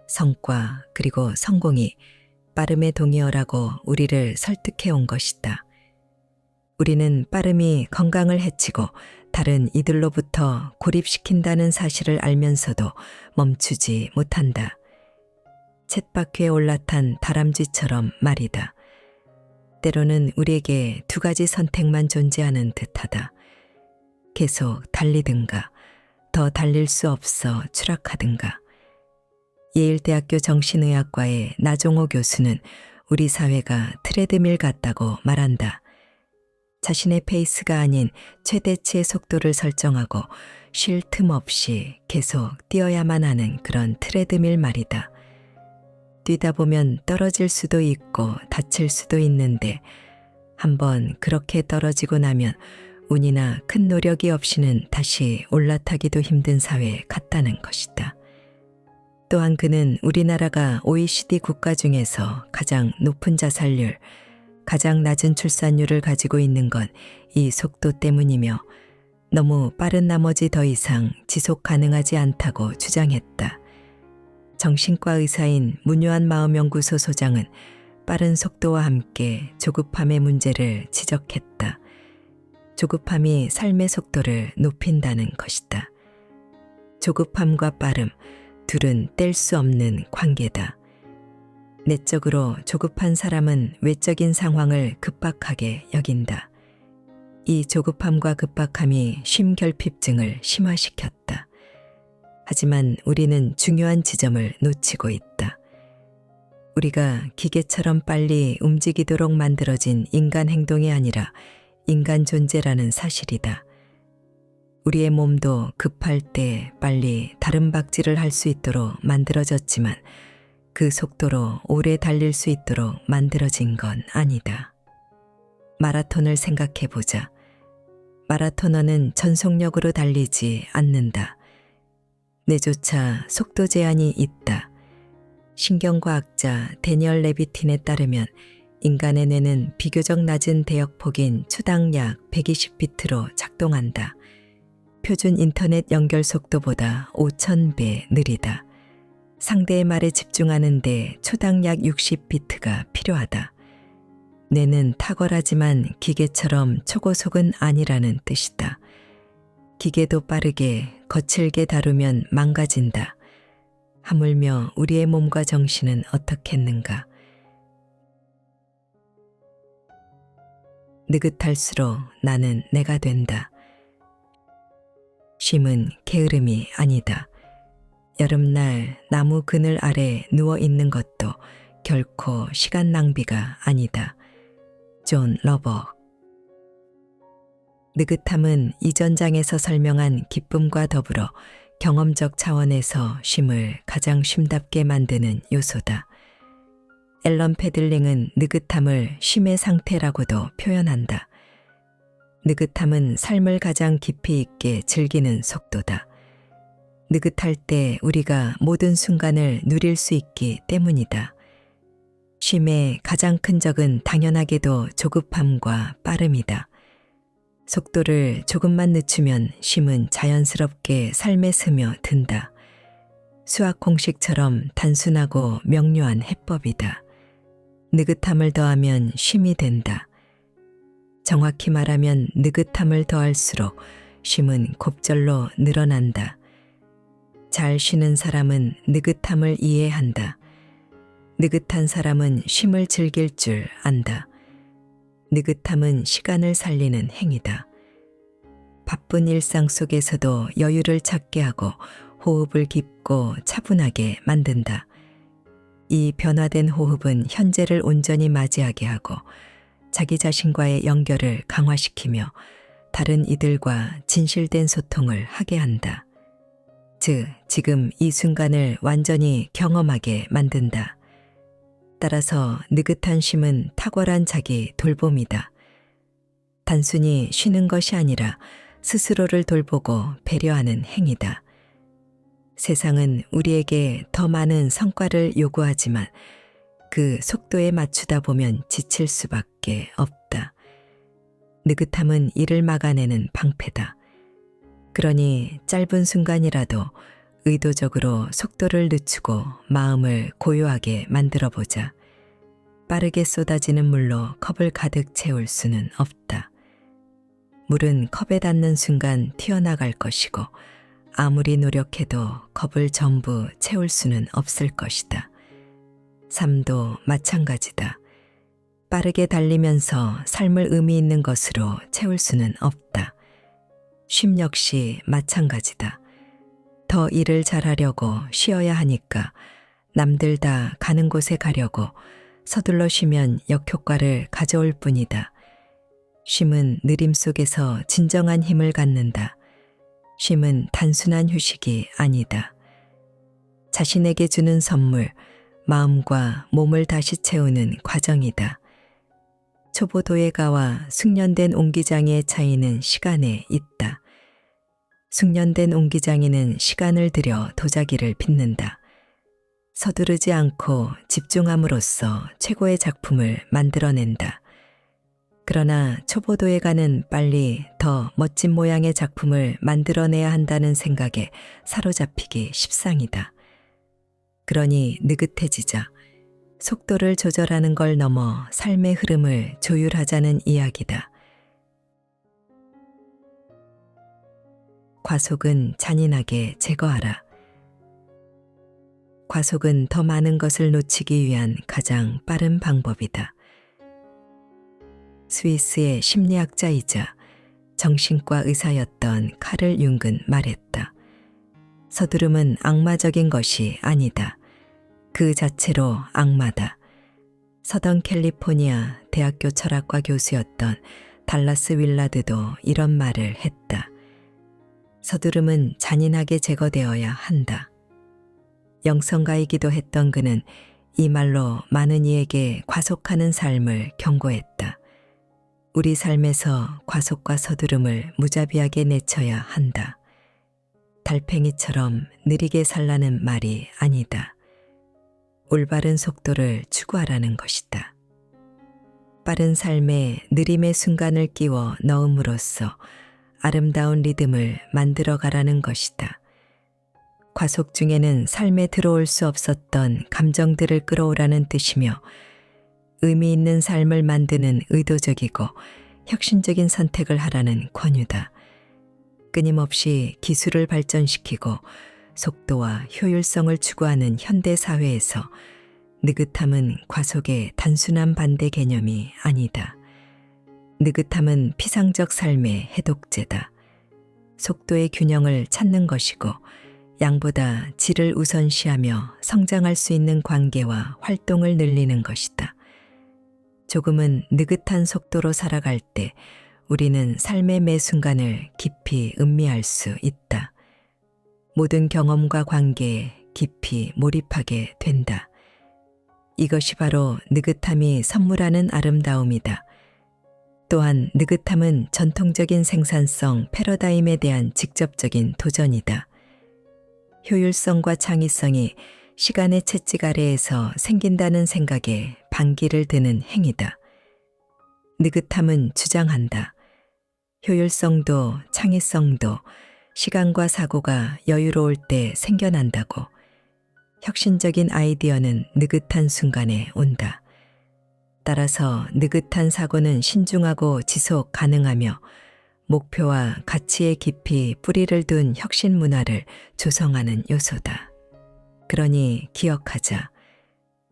성과 그리고 성공이 빠름의 동의어라고 우리를 설득해온 것이다. 우리는 빠름이 건강을 해치고 다른 이들로부터 고립시킨다는 사실을 알면서도 멈추지 못한다. 쳇바퀴에 올라탄 다람쥐처럼 말이다. 때로는 우리에게 두 가지 선택만 존재하는 듯하다. 계속 달리든가 더 달릴 수 없어 추락하든가. 예일대학교 정신의학과의 나종호 교수는 우리 사회가 트레드밀 같다고 말한다. 자신의 페이스가 아닌 최대치의 속도를 설정하고 쉴 틈 없이 계속 뛰어야만 하는 그런 트레드밀 말이다. 뛰다 보면 떨어질 수도 있고 다칠 수도 있는데 한번 그렇게 떨어지고 나면 운이나 큰 노력이 없이는 다시 올라타기도 힘든 사회에 갔다는 것이다. 또한 그는 우리나라가 OECD 국가 중에서 가장 높은 자살률, 가장 낮은 출산율을 가지고 있는 건 이 속도 때문이며 너무 빠른 나머지 더 이상 지속 가능하지 않다고 주장했다. 정신과 의사인 문요한 마음연구소 소장은 빠른 속도와 함께 조급함의 문제를 지적했다. 조급함이 삶의 속도를 높인다는 것이다. 조급함과 빠름, 둘은 뗄 수 없는 관계다. 내적으로 조급한 사람은 외적인 상황을 급박하게 여긴다. 이 조급함과 급박함이 쉼결핍증을 심화시켰다. 하지만 우리는 중요한 지점을 놓치고 있다. 우리가 기계처럼 빨리 움직이도록 만들어진 인간 행동이 아니라 인간 존재라는 사실이다. 우리의 몸도 급할 때 빨리 다름박질을 할 수 있도록 만들어졌지만 그 속도로 오래 달릴 수 있도록 만들어진 건 아니다. 마라톤을 생각해보자. 마라토너는 전속력으로 달리지 않는다. 뇌조차 속도 제한이 있다. 신경과학자 데니얼 레비틴에 따르면 인간의 뇌는 비교적 낮은 대역폭인 초당 약 120비트로 작동한다. 표준 인터넷 연결 속도보다 5,000배 느리다. 상대의 말에 집중하는데 초당 약 60비트가 필요하다. 뇌는 탁월하지만 기계처럼 초고속은 아니라는 뜻이다. 기계도 빠르게 거칠게 다루면 망가진다. 하물며 우리의 몸과 정신은 어떻겠는가. 느긋할수록 나는 내가 된다. 쉼은 게으름이 아니다. 여름날 나무 그늘 아래 누워 있는 것도 결코 시간 낭비가 아니다. 존 러버. 느긋함은 이 전장에서 설명한 기쁨과 더불어 경험적 차원에서 쉼을 가장 쉼답게 만드는 요소다. 앨런 패들링은 느긋함을 쉼의 상태라고도 표현한다. 느긋함은 삶을 가장 깊이 있게 즐기는 속도다. 느긋할 때 우리가 모든 순간을 누릴 수 있기 때문이다. 쉼의 가장 큰 적은 당연하게도 조급함과 빠름이다. 속도를 조금만 늦추면 쉼은 자연스럽게 삶에 스며 든다. 수학 공식처럼 단순하고 명료한 해법이다. 느긋함을 더하면 쉼이 된다. 정확히 말하면 느긋함을 더할수록 쉼은 곱절로 늘어난다. 잘 쉬는 사람은 느긋함을 이해한다. 느긋한 사람은 쉼을 즐길 줄 안다. 느긋함은 시간을 살리는 행위다. 바쁜 일상 속에서도 여유를 찾게 하고 호흡을 깊고 차분하게 만든다. 이 변화된 호흡은 현재를 온전히 맞이하게 하고 자기 자신과의 연결을 강화시키며 다른 이들과 진실된 소통을 하게 한다. 즉, 지금 이 순간을 완전히 경험하게 만든다. 따라서 느긋한 쉼은 탁월한 자기 돌봄이다. 단순히 쉬는 것이 아니라 스스로를 돌보고 배려하는 행위다. 세상은 우리에게 더 많은 성과를 요구하지만 그 속도에 맞추다 보면 지칠 수밖에 없다. 느긋함은 이를 막아내는 방패다. 그러니 짧은 순간이라도 의도적으로 속도를 늦추고 마음을 고요하게 만들어 보자. 빠르게 쏟아지는 물로 컵을 가득 채울 수는 없다. 물은 컵에 닿는 순간 튀어나갈 것이고 아무리 노력해도 컵을 전부 채울 수는 없을 것이다. 삶도 마찬가지다. 빠르게 달리면서 삶을 의미 있는 것으로 채울 수는 없다. 쉼 역시 마찬가지다. 더 일을 잘하려고 쉬어야 하니까 남들 다 가는 곳에 가려고 서둘러 쉬면 역효과를 가져올 뿐이다. 쉼은 느림 속에서 진정한 힘을 갖는다. 쉼은 단순한 휴식이 아니다. 자신에게 주는 선물, 마음과 몸을 다시 채우는 과정이다. 초보 도예가와 숙련된 옹기장의 차이는 시간에 있다. 숙련된 옹기장이는 시간을 들여 도자기를 빚는다. 서두르지 않고 집중함으로써 최고의 작품을 만들어낸다. 그러나 초보 도예가는 빨리 더 멋진 모양의 작품을 만들어내야 한다는 생각에 사로잡히기 십상이다. 그러니 느긋해지자. 속도를 조절하는 걸 넘어 삶의 흐름을 조율하자는 이야기다. 과속은 잔인하게 제거하라. 과속은 더 많은 것을 놓치기 위한 가장 빠른 방법이다. 스위스의 심리학자이자 정신과 의사였던 카를 융은 말했다. 서두름은 악마적인 것이 아니다. 그 자체로 악마다. 서던 캘리포니아 대학교 철학과 교수였던 달라스 윌라드도 이런 말을 했다. 서두름은 잔인하게 제거되어야 한다. 영성가이기도 했던 그는 이 말로 많은 이에게 과속하는 삶을 경고했다. 우리 삶에서 과속과 서두름을 무자비하게 내쳐야 한다. 달팽이처럼 느리게 살라는 말이 아니다. 올바른 속도를 추구하라는 것이다. 빠른 삶에 느림의 순간을 끼워 넣음으로써 아름다운 리듬을 만들어가라는 것이다. 과속 중에는 삶에 들어올 수 없었던 감정들을 끌어오라는 뜻이며 의미 있는 삶을 만드는 의도적이고 혁신적인 선택을 하라는 권유다. 끊임없이 기술을 발전시키고 속도와 효율성을 추구하는 현대 사회에서 느긋함은 과속의 단순한 반대 개념이 아니다. 느긋함은 피상적 삶의 해독제다. 속도의 균형을 찾는 것이고 양보다 질을 우선시하며 성장할 수 있는 관계와 활동을 늘리는 것이다. 조금은 느긋한 속도로 살아갈 때 우리는 삶의 매 순간을 깊이 음미할 수 있다. 모든 경험과 관계에 깊이 몰입하게 된다. 이것이 바로 느긋함이 선물하는 아름다움이다. 또한 느긋함은 전통적인 생산성 패러다임에 대한 직접적인 도전이다. 효율성과 창의성이 시간의 채찍 아래에서 생긴다는 생각에 반기를 드는 행위다. 느긋함은 주장한다. 효율성도 창의성도 시간과 사고가 여유로울 때 생겨난다고. 혁신적인 아이디어는 느긋한 순간에 온다. 따라서 느긋한 사고는 신중하고 지속 가능하며 목표와 가치에 깊이 뿌리를 둔 혁신 문화를 조성하는 요소다. 그러니 기억하자.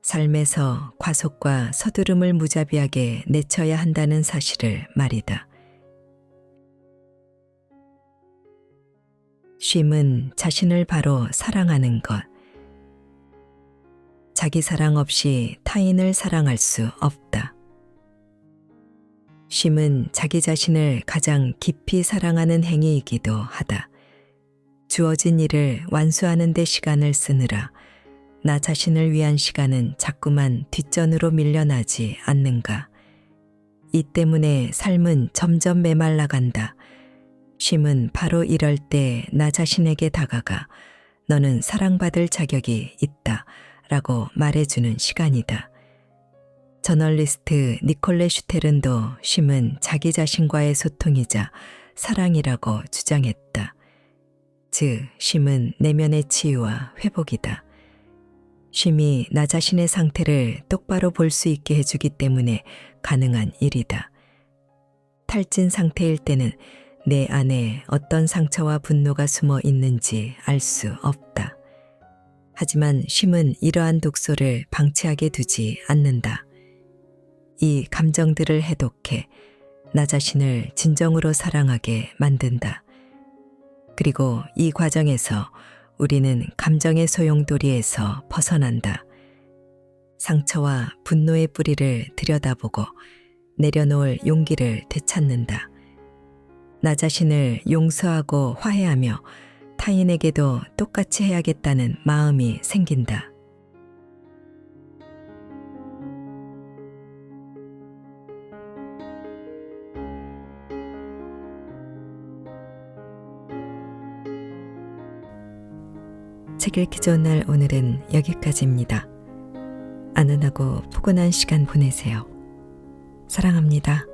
삶에서 과속과 서두름을 무자비하게 내쳐야 한다는 사실을 말이다. 쉼은 자신을 바로 사랑하는 것. 자기 사랑 없이 타인을 사랑할 수 없다. 쉼은 자기 자신을 가장 깊이 사랑하는 행위이기도 하다. 주어진 일을 완수하는 데 시간을 쓰느라 나 자신을 위한 시간은 자꾸만 뒷전으로 밀려나지 않는가. 이 때문에 삶은 점점 메말라간다. 쉼은 바로 이럴 때 나 자신에게 다가가 너는 사랑받을 자격이 있다 라고 말해주는 시간이다. 저널리스트 니콜레 슈테른도 쉼은 자기 자신과의 소통이자 사랑이라고 주장했다. 즉, 쉼은 내면의 치유와 회복이다. 쉼이 나 자신의 상태를 똑바로 볼 수 있게 해주기 때문에 가능한 일이다. 탈진 상태일 때는 내 안에 어떤 상처와 분노가 숨어 있는지 알 수 없다. 하지만 쉼은 이러한 독소를 방치하게 두지 않는다. 이 감정들을 해독해 나 자신을 진정으로 사랑하게 만든다. 그리고 이 과정에서 우리는 감정의 소용돌이에서 벗어난다. 상처와 분노의 뿌리를 들여다보고 내려놓을 용기를 되찾는다. 나 자신을 용서하고 화해하며 타인에게도 똑같이 해야겠다는 마음이 생긴다. 책 읽기 좋은 날 오늘은 여기까지입니다. 안전하고 포근한 시간 보내세요. 사랑합니다.